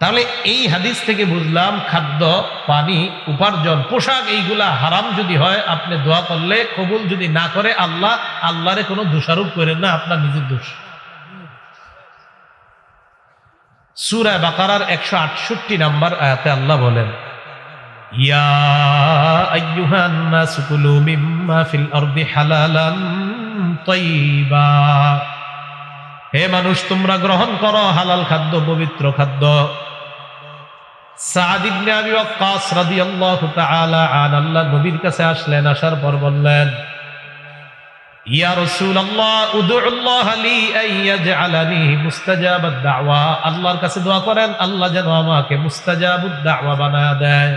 তাহলে এই হাদিস থেকে বুঝলাম খাদ্য, পানি, উপার্জন, পোশাক এইগুলা হারাম যদি হয়, আপনি দোয়া করলে কবুল যদি না করে, আল্লাহরে কোনো দোষারোপ করেন না, আপনার নিজের দোষ। সূরা বাকারার 168 নম্বর আয়াতে আল্লাহ বলেন, ইয়া আইয়ুহান নাস কুলু মিম্মা ফিল আরদি হালালান তাইয়্যিবা, হে মানুষ তোমরা গ্রহণ করো হালাল খাদ্য, পবিত্র খাদ্য। সাদ ইবনে আবি ওয়াক্কাস রাদিয়াল্লাহু তাআলা আন, আল্লাহ নবীর কাছে আসলেন, আসার পর বললেন, ইয়া রাসূলুল্লাহ উদউল্লাহ লি আইয়াজআলানি মুস্তাজাবাদ দাওয়া, আল্লাহর কাছে দোয়া করেন আল্লাহ যেন আমাকে মুস্তাজাবুদ দাওয়া বানায় দেয়।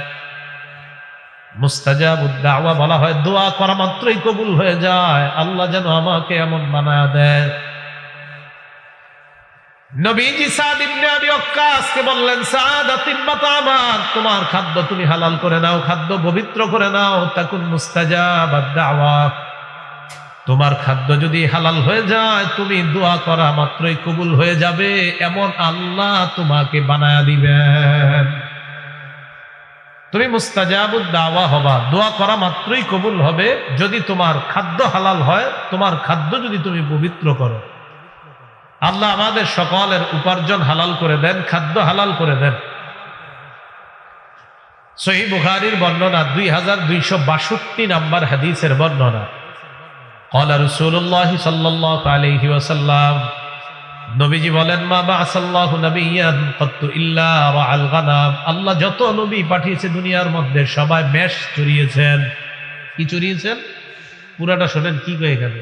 মুস্তাজাবুদ দাওয়া বলা হয় দোয়া করা মাত্রই কবুল হয়ে যায়, আল্লাহ যেন আমাকে এমন বানায় দেয়। নবীজি সাদ ইবনে আবি ওয়াক্কাসকে বললেন, সাদ আতিম্মাতামান, তোমার খাদ্য তুমি হালাল করে নাও, খাদ্য পবিত্র করে নাও। তাকুন মুস্তাজাবাদ দাওয়া, তোমার খাদ্য যদি হালাল হয়ে যায়, তুমি দোয়া করা মাত্রই কবুল হয়ে যাবে, এমন আল্লাহ তোমাকে বানায়া দিবেন। তুমি মুস্তাজাবুদ দাওয়া হবা, দোয়া করা মাত্রই কবুল হবে যদি তোমার খাদ্য হালাল হয়, তোমার খাদ্য যদি তুমি পবিত্র করো। আল্লাহ আমাদের সকলের উপার্জন হালাল করে দেন, খাদ্য হালাল করে দেন। সহিহ বুখারীর বর্ণনা, 2262 নম্বর হাদিসের বর্ণনা, ক্বালা রাসূলুল্লাহ সাল্লাল্লাহু আলাইহি ওয়াসাল্লাম, নবীজি বলেন, মা বাআসাল্লাহু নাবিয়্যান কাত্তু ইল্লা রাআল গানাম, আল্লাহ যত নবী পাঠিয়েছে দুনিয়ার মধ্যে সবাই মেষ চড়িয়েছেন। কি চড়িয়েছেন? পুরাটা শোনেন কি কয়ে গেল।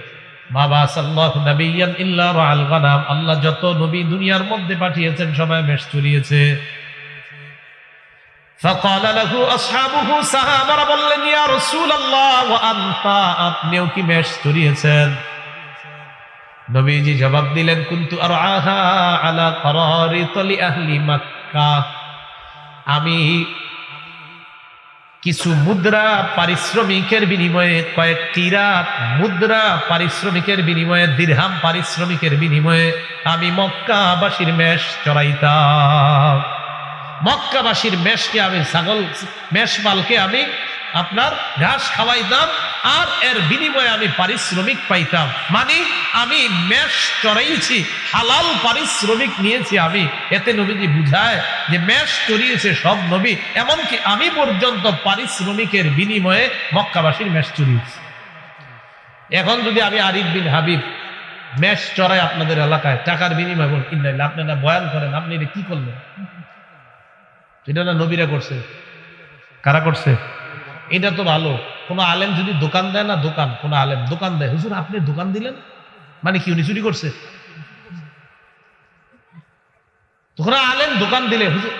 মা বাআসাল্লাহু নাবিয়্যান ইল্লা রাআল গানাম, আল্লাহ যত নবী দুনিয়ার মধ্যে পাঠিয়েছেন সবাই মেষ চড়িয়েছে। ফাকালা লাহু আসহাবুহু, সাহাবারা বললেন, ইয়া রাসূলুল্লাহ ওয়া আনতা, আপনিও কি মেষ চড়িয়েছেন? নবীজি জবাব দিলেন, কুনতু আরআহা আলা কারারিতি আহলি মক্কাহ, আমি কিছু মুদ্রা পারিশ্রমিকের বিনিময়ে, কয়েক কিরাত মুদ্রা পারিশ্রমিকের বিনিময়ে, দিরহাম পারিশ্রমিকের বিনিময়ে আমি মক্কাবাসীর মেষ চড়াইতাম। মক্কাবাসীর মেষকে আমি মেষপালকে আমি আপনার ঘাস খাওয়াইতাম, আর এর বিনিময়ে আমি পারিশ্রমিক পাইতাম। মানে আমি মেষ চড়াইছি, হালাল পারিশ্রমিক নিয়েছি আমি। এতে নবীজি বুঝায় যে মেষ চড়িয়েছে সব নবী, এমনকি আমি পর্যন্ত পারিশ্রমিকের বিনিময়ে মক্কাবাসীর মেষ চড়িয়েছি। এখন যদি আমি আরিফ বিন হাবিব মেষ চড়াই আপনাদের এলাকায়, টাকার বিনিময়ে বল কিনলেন, আপনি না বয়ান করেন, আপনি এটা কি করলেন? এটা না নবীরা করছে? কারা করছে? এটা তো ভালো। কোন আলেম যদি দোকান দেয় না, কোন আলেম দোকান দেয়, হুজুর আপনি দোকান দিলেন, মানে কি উনি চুরি করছে? তখন আলেম দোকান দিলে, হুজুর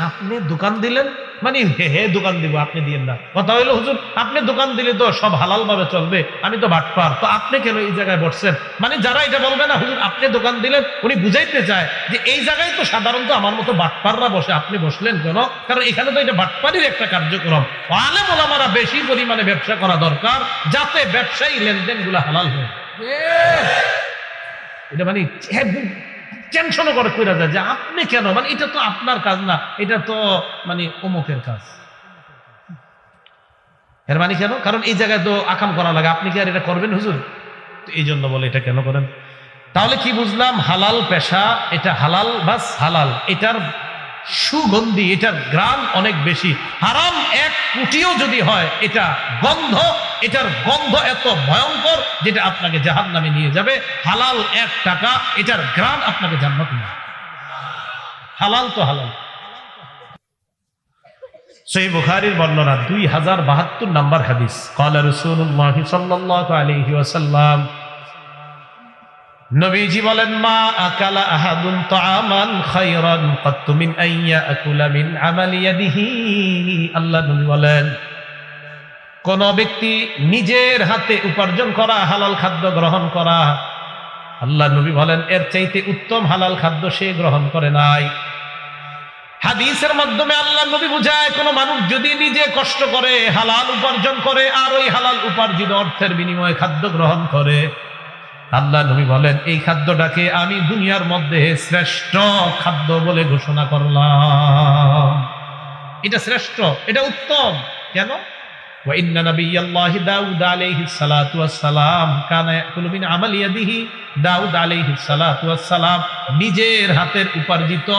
আপনি দোকান দিলেন, মানে হে দোকান দিব, আপনি দিয়েন না। কথা হইলো হুজুর আপনি দোকান দিলে তো সব হালাল ভাবে চলবে, আমি তো বাটপার, তো আপনি কেন এই জায়গায় বসছেন? মানে যারা এটা বলবে না হুজুর আপনি দোকান দিলেন, উনি বুঝাইতে চায় যে এই জায়গায় তো সাধারণত আমার মতো বাটপাররা বসে, আপনি বসলেন কেন? কারণ এখানে তো এটা বাটপারির একটা কার্যক্রম। আলেম ওলামারা বেশি পরিমাণে ব্যবসা করা দরকার, যাতে ব্যবসায়ী লেনদেন গুলা হালাল হয়। এটা মানে টেনশনও করে কইরা যায় যে আপনি কেন, মানে এটা তো আপনার কাজ না, এটা তো মানে অমুকের কাজ। এর মানে কেন? কারণ এই জায়গায় তো আকাম করা লাগে, আপনি কি আর এটা করবেন হুজুর? তো এই জন্য বলে এটা কেন করেন? তাহলে কি বুঝলাম? হালাল পেশা, এটা হালাল, বাস হালাল, এটার সুগন্ধি, এটার গ্রাম অনেক বেশি। হারাম 1 কোটিও যদি হয়, এটা গন্ধ, এটার গন্ধ এত ভয়ঙ্কর যেটা আপনাকে জাহান্নামে নিয়ে যাবে। হালাল 1 টাকা, এটার গ্রাম আপনাকে জান্নাতে নিয়ে যাবে। হালাল তো হালাল। সহিহ বুখারীর বর্ণনা 2072 নম্বর হাদিস। ক্বালা রাসূলুল্লাহ সাল্লাল্লাহু আলাইহি ওয়াসাল্লাম, নবীজি বলেন, মা আকালা আহাদুন তাআমান খায়রান কাত্তু মিন আন ইয়াকুলা মিন আমালি ইয়াদিহি। আল্লাহ নবী বলেন, কোন ব্যক্তি নিজের হাতে উপার্জন করা হালাল খাদ্য গ্রহণ করা, আল্লাহ নবী বলেন এর চাইতে উত্তম হালাল খাদ্য সে গ্রহণ করে নাই। হাদিসের মাধ্যমে আল্লাহ নবী বুঝায়, কোন মানুষ যদি নিজে কষ্ট করে হালাল উপার্জন করে আর ওই হালাল উপার্জিত অর্থের বিনিময়ে খাদ্য গ্রহণ করে, আল্লাহ নবী বলেন এই খাদ্যটাকে আমি দুনিয়ার মধ্যে শ্রেষ্ঠ খাদ্য বলে ঘোষণা করলাম। এটা শ্রেষ্ঠ, এটা উত্তম। কেন? ওয়া ইন্না নাবিয়াল্লাহি দাউদ আলাইহিস সালাতু ওয়াস সালাম কানা ইয়াকুলু মিন আমালি ইয়াদিহি। দাউদ আলাইহিস সালাতু ওয়াস সালাম নিজের হাতের উপার্জিত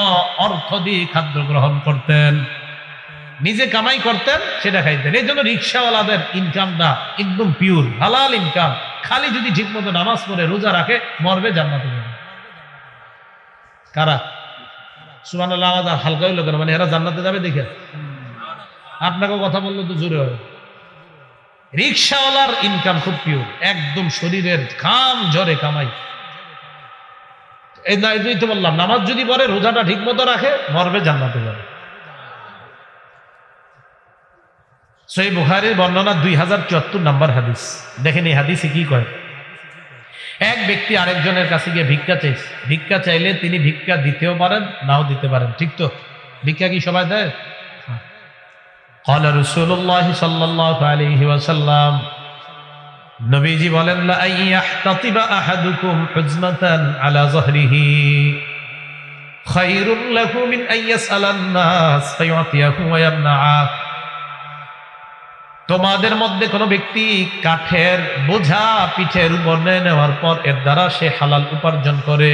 অর্থ দিয়ে খাদ্য গ্রহণ করতেন, নিজে কামাই করতেন, সেটা খাইতেন। এই জন্য রিক্সাওয়ালাদের ইনকামটা একদম পিওর হালাল ইনকাম। খালি যদি ঠিক মতো নামাজ পড়ে রোজা রাখে, মরবে জান্নাতে যাবে। কারা? সুবহানাল্লাহ, আওয়াজ হালকা হইল কেন? মানে এরা জান্নাতে যাবে দেখে আপনাকেও কথা বললে তো জোরে হয়। রিক্সাওয়ালার ইনকাম খুব পিওর, একদম শরীরের ঘাম ঝরে কামাই। এই তো বললাম, নামাজ যদি পড়ে রোজাটা ঠিক মতো রাখে, মরবে জান্নাতে যাবে। সহিহ বুখারীর বর্ণনা 2074 নম্বর হাদিস। দেখেন এই হাদিসে কি কয়। এক ব্যক্তি আরেকজনের কাছে গিয়ে ভিক্ষা চাইছে। ভিক্ষা চাইলে তিনি ভিক্ষা দিতেও পারেন, নাও দিতে পারেন। ঠিক তো? ভিক্ষা কি সবাই দেয়? ক্বালা রাসূলুল্লাহ সাল্লাল্লাহু আলাইহি ওয়াসাল্লাম, নবীজি বলেন, লা আইয়াহতাতিবা আহাদুকুম হুজমাতান আলা যহরিহি খায়রুল লাহু মিন আইয়াসআলান নাস ফায়ুতিয়াহু ওয়া ইয়ামনাআ। তোমাদের মধ্যে কোনো ব্যক্তি কাঠের বোঝা পিঠের উপর নেওয়ার পর এর দ্বারা সে হালাল উপার্জন করে,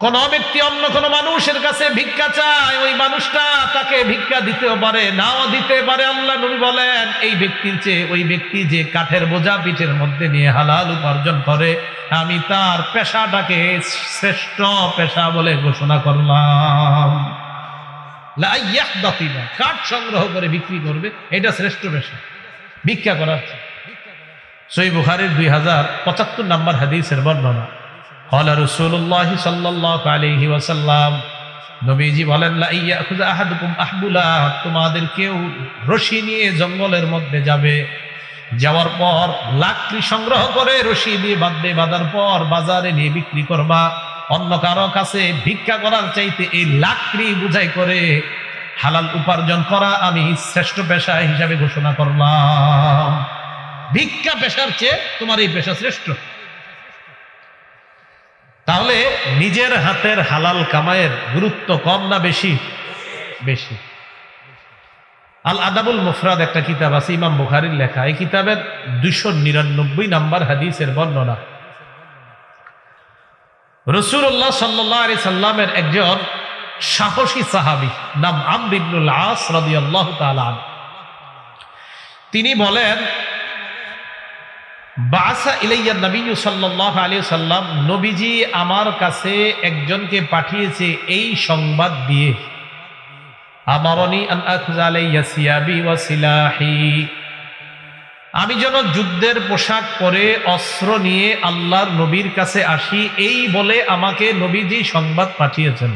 কোন ব্যক্তি অন্য কোন মানুষের কাছে ভিক্ষা চায়, ওই মানুষটা তাকে ভিক্ষা দিতেও পারে, নাও দিতে পারে। আল্লাহ নবী বলেন এই ব্যক্তির চেয়ে ওই ব্যক্তি যে কাঠের বোঝা পিঠের মধ্যে নিয়ে হালাল উপার্জন করে, আমি তার পেশাটাকে শ্রেষ্ঠ পেশা বলে ঘোষণা করলাম। কাঠ সংগ্রহ করে বিক্রি করবে, এটা শ্রেষ্ঠ পেশা, ভিক্ষা করার। সহিহ বুখারীর 2075 নম্বর হাদিসের বর্ণনা। ক্বালা রাসূলুল্লাহ সাল্লাল্লাহু আলাইহি ওয়াসাল্লাম, নবীজি বলেন, লা ইয়াখুযু আহাদুকুম আহবুলা। তোমাদের কেউ রশি নিয়ে জঙ্গলের মধ্যে যাবে, যাওয়ার পর লাকড়ি সংগ্রহ করে রশি দিয়ে বাঁধবে, বাঁধার পর বাজারে নিয়ে বিক্রি করবা। অন্য কারো কাছে ভিক্ষা করার চাইতে এই লাকড়ি বুঝাই করে হালাল উপার্জন করা আমি শ্রেষ্ঠ পেশা হিসাবে ঘোষণা করলাম। ভিক্ষা পেশার চেয়ে তোমার এই পেশা শ্রেষ্ঠ। তাহলে নিজের হাতের হালাল কামাইয়ের গুরুত্ব কম না বেশি? বেশি। আল আদাবুল মুফরাদ একটা কিতাব আছে, ইমাম বুখারীর লেখা। এই কিতাবের 299 নম্বর হাদিসের বর্ণনা। রাসূলুল্লাহ সাল্লাল্লাহু আলাইহি সাল্লামের একজন সাহসী সাহাবী নাম আমর ইবনুল আস রাদিয়াল্লাহু তাআলা আনহু, তিনি বলেন, বাসা ইলাইয়া নবী সাল্লাল্লাহু আলাইহি সাল্লাম, নবীজি আমার কাছে একজনকে পাঠিয়েছে এই সংবাদ দিয়ে, আমারনি আন আখযা আলাইয়া সিয়াবি ওয়া সিলাহি, আমি যেন যুদ্ধের পোশাক পরে অস্ত্র নিয়ে আল্লাহর নবীর কাছে আসি, এই বলে আমাকে নবীজি সংবাদ পাঠিয়েছেন।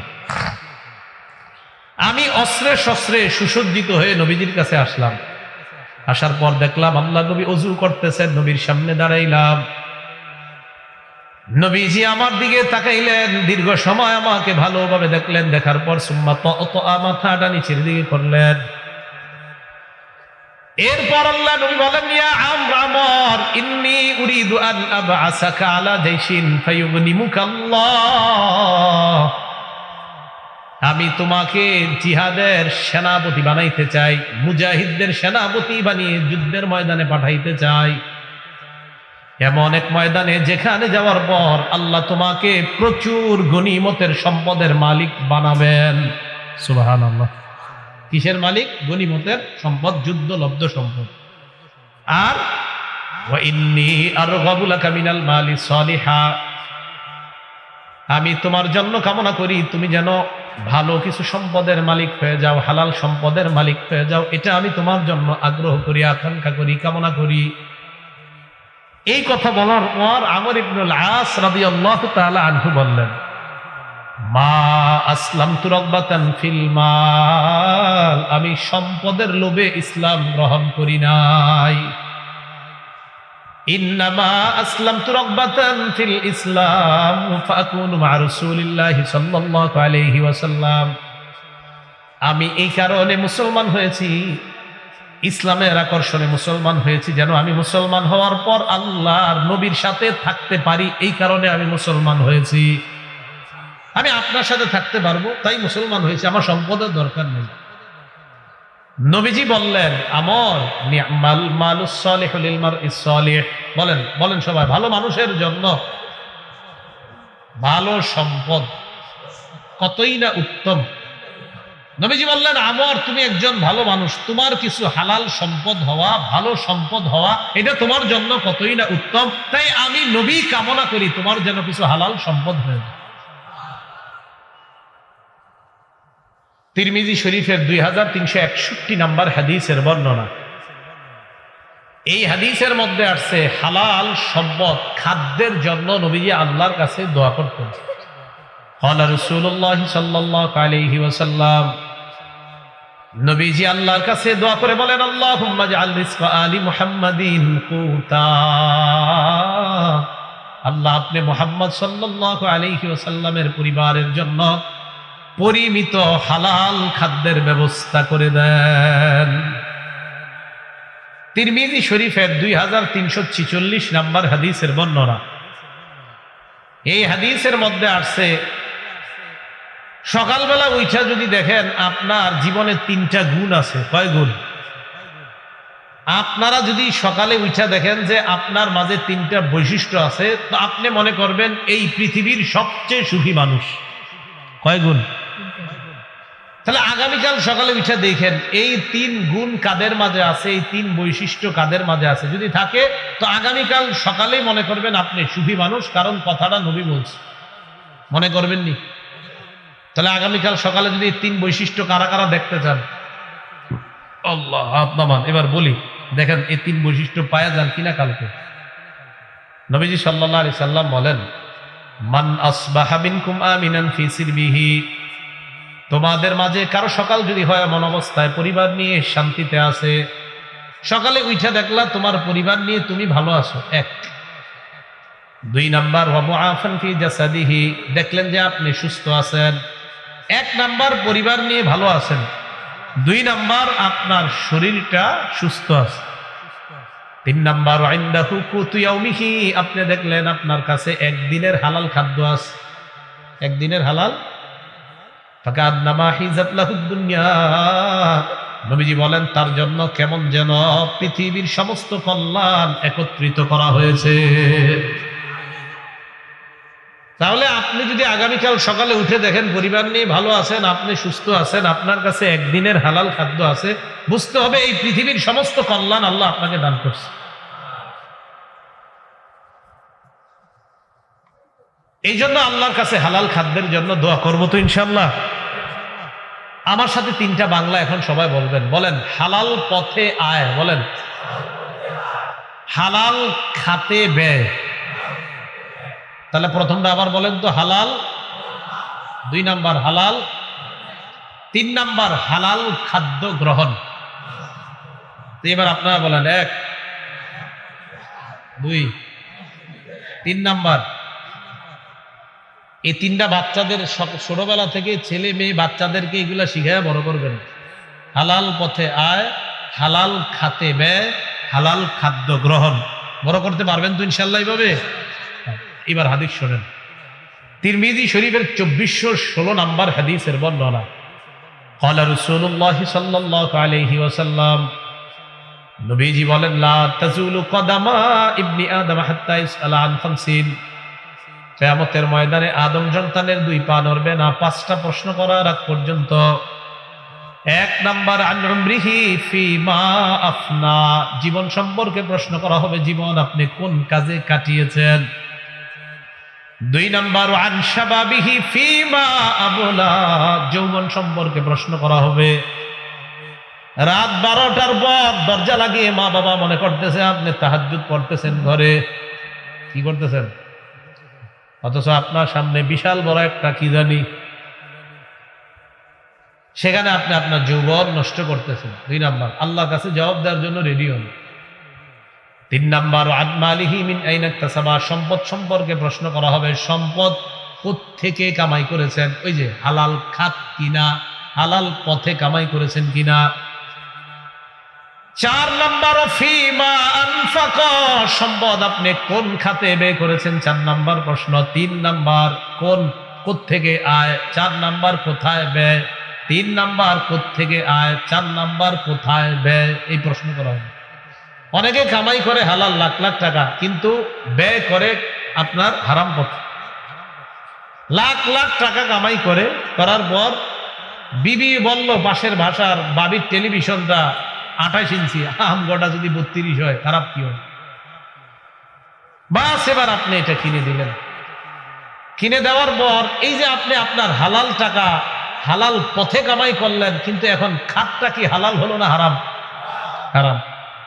আমি অস্ত্রে শস্ত্রে সুসজ্জিত হয়ে নবীজির কাছে আসলাম। আসার পর দেখলাম আল্লাহ নবী ওযু করতেছেন, নবীর সামনে দাঁড়াইলাম। নবীজি আমার দিকে তাকাইলেন, দীর্ঘ সময় আমাকে ভালোভাবে দেখলেন, দেখার পর সুম্মা তাআতা, মাথাটা নিচের দিকে করলেন। এরপর আল্লাহ নবী বলেন, ইয়া আমর, ইন্নী উরিদু আন আবআসাকা আলা জাইশিন ফায়ুগনিমুকাল্লাহ, আমি তোমাকে জিহাদের সেনাপতি বানাইতে চাই, মুজাহিদদের সেনাপতি বানিয়ে যুদ্ধের ময়দানে পাঠাইতে চাই, এমন এক ময়দানে যেখানে যাওয়ার পর আল্লাহ তোমাকে প্রচুর গনিমতের সম্পদের মালিক বানাবেন। সুবহানাল্লাহ। কিসের মালিক? গনিমতের সম্পদ, যুদ্ধলব্ধ সম্পদ। আর ওয়া ইন্নী আরগাবু লাকা মিনাল মালি সলিহা, আমি তোমার জন্য কামনা করি তুমি যেন ভালো কিছু সম্পদের মালিক হয়ে যাও, হালাল সম্পদের মালিক হয়ে যাও, এটা আমি তোমার জন্য আগ্রহ করি, আকাঙ্ক্ষা করি, কামনা করি। এই কথা বলার পর আমর ইবনুল আস রাদিয়াল্লাহু তাআলা আনহু বললেন, মা আসলামতু রাগবাতান ফিল মাল, আমি সম্পদের লোভে ইসলাম গ্রহণ করি নাই। ইন্নামা আসলামতু রাগবাতান ফিল ইসলাম ফাকুনু মা রাসূলিল্লাহি সাল্লাল্লাহু আলাইহি ওয়াসাল্লাম, আমি এই কারণে মুসলমান হয়েছি, ইসলামের আকর্ষণে মুসলমান হয়েছি, যেন আমি মুসলমান হওয়ার পর আল্লাহর নবীর সাথে থাকতে পারি, এই কারণে আমি মুসলমান হয়েছি। আমি আপনার সাথে থাকতে পারবো তাই মুসলমান হয়েছে, আমার সম্পদের দরকার নেই। নবীজি বললেন, আমর, নি'মাল মালুস সালিহু লিল মারইস সালিহ, বলেন বলেন সবাই, ভালো মানুষের জন্য ভালো সম্পদ কতই না উত্তম। নবীজি বললেন, আমর, তুমি একজন ভালো মানুষ, তোমার কিছু হালাল সম্পদ হওয়া, ভালো সম্পদ হওয়া, এটা তোমার জন্য কতই না উত্তম, তাই আমি নবী কামনা করি তোমার যেন কিছু হালাল সম্পদ হয়ে যায়। তিরমিজি শরীফের 2361 নম্বর হাদিসের বর্ণনা। এই হাদিসের মধ্যে আসছে হালাল সম্পদ খাদ্যের জন্য নবীজি আল্লাহর কাছে দোয়া করতেন। ক্বালা রাসূলুল্লাহ সাল্লাল্লাহু আলাইহি ওয়াসাল্লাম, নবীজি আল্লাহর কাছে দোয়া করে বলেন, আল্লাহুম্মা জাআল রিজকা আলি মুহাম্মাদিন কুতা, আল্লাহ আপনি মুহাম্মদ সাল্লাল্লাহু আলাইহি ওয়াসাল্লামের পরিবারের জন্য পরিমিত হালাল খাদ্যের ব্যবস্থা করে দেন। তিরমিজি শরীফের 2346 নম্বর হাদিসের বর্ণনা। এই হাদিসের মধ্যে আসছে, সকালবেলা উঠা যদি দেখেন আপনার জীবনে 3টা গুণ আছে। কয় গুণ? আপনারা যদি সকালে উঠা দেখেন যে আপনার মাঝে 3টা বৈশিষ্ট্য আছে, তো আপনি মনে করবেন এই পৃথিবীর সবচেয়ে সুখী মানুষ। কয় গুণ? তাহলে আগামীকাল সকালে উঠে দেখেন এই 3 গুণ কাদের মাঝে আছে, এই 3 বৈশিষ্ট্য কাদের মাঝে আছে। যদি থাকে তো আগামীকাল সকালেই মনে করবেন আপনি সুখী মানুষ, কারণ কথাটা নবী বলছে। মনে করবেন নি? তাহলে আগামীকাল সকালে যদি 3 বৈশিষ্ট্য কারা কারা দেখতে চান, আল্লাহ আপনামান এবার বলি, দেখেন এই 3 বৈশিষ্ট্য পাওয়া যান কিনা কালকে। নবীজি সাল্লাল্লাহু আলাইহি সাল্লাম বলেন, মান আসবাহা মিনকুম আমিনান ফি সিরবিহি, তোমাদের মাঝে কারো সকাল যদি হয় এমন অবস্থায় পরিবার নিয়ে শান্তিতে আছে, সকালে উঠে দেখলা তোমার পরিবার নিয়ে তুমি ভালো আছো, 1। 2 নাম্বার, ওয়া মুআফান ফি জাসাদিহি, দেখলেন যে আপনি সুস্থ আছেন। 1 নাম্বার পরিবার নিয়ে ভালো আছেন, 2 নাম্বার আপনার শরীরটা সুস্থ আছে, 3 নাম্বার ইনদাহু কুতু ইয়াউমিহি, আপনি দেখলেন আপনার কাছে একদিনের হালাল খাদ্য আছে। একদিনের হালাল ফাকান্নামা হিজাত লাহুদ দুনিয়া। নবীজি বলেন তার জন্য কেমন যেন পৃথিবীর সমস্ত কল্যাণ একত্রিত করা হয়েছে। তাহলে আপনি যদি আগামীকাল সকালে উঠে দেখেন পরিবার নিয়ে ভালো আছেন, আপনি সুস্থ আছেন, আপনার কাছে একদিনের হালাল খাদ্য আছে, বুঝতে হবে এই পৃথিবীর সমস্ত কল্যাণ আল্লাহ আপনাকে দান করছে। এই জন্য আল্লাহর কাছে হালাল খাদ্যের জন্য দোয়া করবো তো ইনশাল্লাহ। আমার সাথে 3টা বাংলা এখন সবাই বলবেন, বলেন হালাল পথে আয়, বলেন হালাল খাতে ব্যয়। তাহলে প্রথমটা আবার বলেন তো, হালাল, 2 নাম্বার হালাল, 3 নাম্বার হালাল খাদ্য গ্রহণ। এবার আপনারা বলেন 1 2 3 নাম্বার। এই 3টা বাচ্চাদের ছোটবেলা থেকে ছেলে মেয়ে বাচ্চাদেরকে এগুলা শিখায় বড় করবেন। হালাল পথে আয়, হালাল খাতে ব্যয়, হালাল খাদ্য গ্রহণ। বড় করতে পারবেন তো ইনশাল্লাহ এইভাবে। এবার হাদিস শোনেন, তিরমিজি শরীফের 2416 নাম্বার হাদিসের বর্ণনা। ক্বালা রাসূলুল্লাহ সাল্লাল্লাহু আলাইহি ওয়াসাল্লাম, নবীজি বলেন লা তাজুলু কদামা ইবনি আদম হাত্তা ইসআলা আন 50। কিয়ামতের ময়দানে আদম সন্তানের 2 পা নড়বে না 5টা প্রশ্ন করার আগ পর্যন্ত। 1 নাম্বার আন উমরিহি ফিমা আফনা, জীবন সম্পর্কে প্রশ্ন করা হবে, জীবন আপনি কোন কাজে কাটিয়েছেন। 2 নাম্বার আন শাবাবিহি ফিমা আবলা, যৌবন সম্পর্কে প্রশ্ন করা হবে। রাত 12টার পর দরজা লাগিয়ে মা বাবা মনে করতেছে আপনি তাহাজ্জুদ পড়তেছেন ঘরে, কি করতেছেন, অথচ আপনার সামনে বিশাল বড় একটা কি জানি, সেখানে আপনি আপনার যৌবন নষ্ট করতেছেন। 2 নাম্বার আল্লাহর কাছে জবাব দেওয়ার জন্য রেডি হন। 3 নাম্বার আন মালিহি মিন আইনা ইকতাসাবা, সম্পদ সম্পর্কে প্রশ্ন করা হবে, সম্পদ কোত্থেকে কামাই করেছেন, ওই যে হালাল খাত কিনা, হালাল পথে কামাই করেছেন কিনা। 4 নাম্বার ফিমা আনফাকা, সম্পদ আপনি কোন খাতে ব্যয় করেছেন, 4 নাম্বার প্রশ্ন। 3 নাম্বার কোত্থেকে আয়, 4 নাম্বার কোথায় ব্যয়। 3 নাম্বার কোত্থেকে আয়, 4 নাম্বার কোথায় ব্যয়, এই প্রশ্ন করা হবে। অনেকে কামাই করে হালাল লাখ লাখ টাকা, কিন্তু ব্যয় করে আপনার হারাম পথে। লাখ লাখ টাকা কামাই করার পর বিবি বলল পাশের ভাষার বাবির টেলিভিশনটা 28 ইঞ্চি, আমগোটা যদি 32 হয় খারাপ কি হয়, বাস এবার আপনি এটা কিনে দিলেন। কিনে দেওয়ার পর এই যে আপনি আপনার হালাল টাকা হালাল পথে কামাই করলেন, কিন্তু এখন খাতটা কি হালাল হলো না হারাম? হারাম।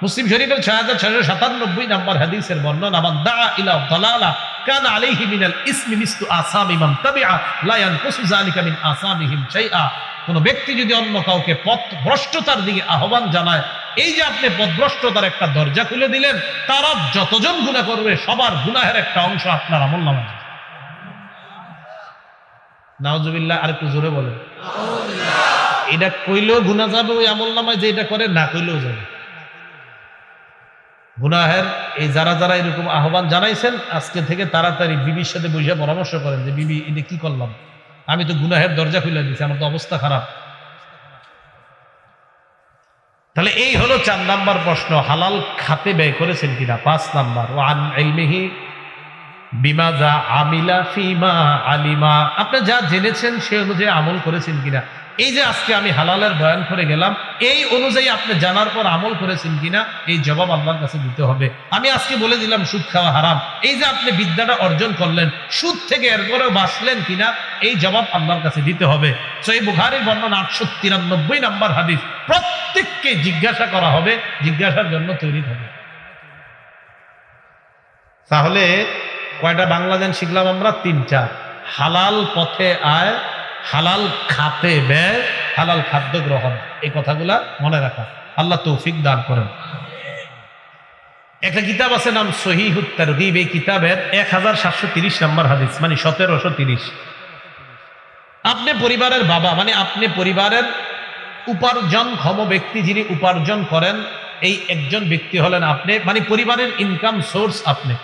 মুসলিম শরীফের 6697 নাম্বার হাদিসের বর্ণনা, মান দাআ ইলা দালালা কানা আলাইহি মিনাল ইসমি মিসলু আসামি মান তাবিআ লা ইয়ানকুসু যালিকা মিন আসামিহিম শাইআ। কোন ব্যক্তি যদি অন্য কাউকে পথ ভ্রষ্টতার দিকে আহ্বান জানায়, এই যে আপনি পথভ্রষ্টতার একটা দরজা খুলে দিলেন, তারা যতজন গুনাহ করবে সবার গুনাহের একটা অংশ আপনার আমলনামায়। নাউজুবিল্লাহ, আর একটু জোরে বলেন। এটা কইলেও গুনাহ যাবে ওই আমলনামায়, যে এটা করে না কইলেও যাবে গুনাহের। এই যারা যারা এরকম আহ্বান জানাইছেন, আজকে থেকে তাড়াতাড়ি বিবির সাথে বসে পরামর্শ করেন যে বিবি এটা কি করলাম, আমি তো গুনাহের দরজা খুলে দিচ্ছি, আমার তো অবস্থা খারাপ। তাহলে এই হলো 4 নাম্বার প্রশ্ন, হালাল খাতে ব্যয় করেছেন কিনা। 5 নাম্বার ওয়ান ইলমিহি বিমা যা আমিলা ফিমা আলিমা, আপনি যা জেনেছেন সে অনুযায়ী আমল করেছেন কিনা। এই যে আজকে আমি হালালের বয়ান করে গেলাম, এই অনুযায়ী আপনি জানার পর আমল করেছেন কিনা, এই জবাব আল্লাহর কাছে দিতে হবে। আমি আজকে বলে দিলাম সুদ খাওয়া হারাম, এই যে আপনি বিদ্যাটা অর্জন করলেন, সুদ থেকে এরপরেও বাঁচলেন কিনা, এই জবাব আল্লাহর কাছে দিতে হবে। সহিহ বুখারীর বর্ণনা 893 নাম্বার হাদিস। প্রত্যেককে জিজ্ঞাসা করা হবে, জিজ্ঞাসার জন্য তৈরি হবে। তাহলে কয়টা বাংলাদেশ শিখলাম আমরা? 3টা। হালাল পথে আয়, হালাল খাতে ব্যয়, হালাল খাদ্য গ্রহণ। এই কথাগুলা মনে রাখা, আল্লাহ তৌফিক দান করেন। একটা কিতাব আছে নাম সহিহুত তারগীব, এই কিতাবের 1730 নাম্বার হাদিস, মানে 1730। আপনি পরিবারের বাবা, মানে আপনি পরিবারের উপার্জনক্ষম ব্যক্তি, যিনি উপার্জন করেন, এই একজন ব্যক্তি হলেন আপনি, মানে পরিবারের ইনকাম সোর্স আপনি।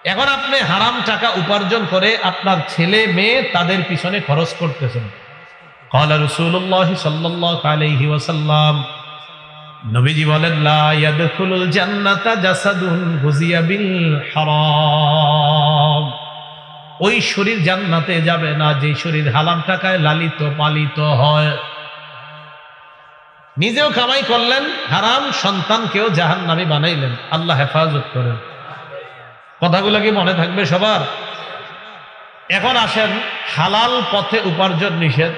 এখন আপনি হারাম টাকা উপার্জন করে আপনার ছেলে মেয়ে তাদের পিছনে খরচ করতেছেন। قال رسول الله صلى الله عليه وسلم, নবীজি বলেন, লা ইয়াদখুলুল জান্নাতা জাসাদুন গুজিয়া বিল হারাম। ওই শরীর জান্নাতে যাবে না যে শরীর হারাম টাকায় লালিত পালিত হয়। নিজেও কামাই করলেন হারাম, সন্তানকেও জাহান্নামী বানাইলেন। আল্লাহ হেফাজত করেন। কথাগুলো কি মনে থাকবে সবার? এখন আসেন, হালাল পথে উপার্জন নিষেধ,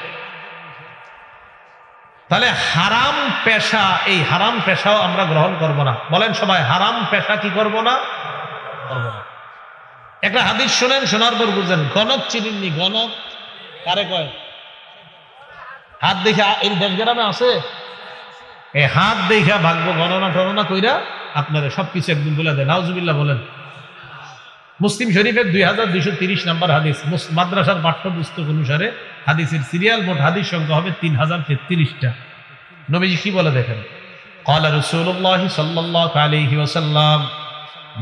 তাহলে হারাম পেশা, এই হারাম পেশাও আমরা গ্রহণ করব না। বলেন সবাই, হারাম পেশা কি করব না? করব না। একটা হাদিস শুনেন, শোনার পর বুঝেন। গণক চিনেননি? গণক কারে কয়? হাত দেখা এই দেশ গ্রামে আছে, এই হাত দেখা ভাগ্য গণনা টননা কইরা আপনারা সবকিছু একদিন বলে দেয়। নাউজুবিল্লাহ বলেন। মুসলিম শরীফের 2230 নম্বর হাদিস, মাদ্রাসার পাঠ্যপুস্তক অনুসারে হাদিসের সিরিয়াল মোট হাদিস সংখ্যা হবে 3033টা। নবীজি কি বলে দেখেন। قال رسول الله صلى الله عليه وسلم,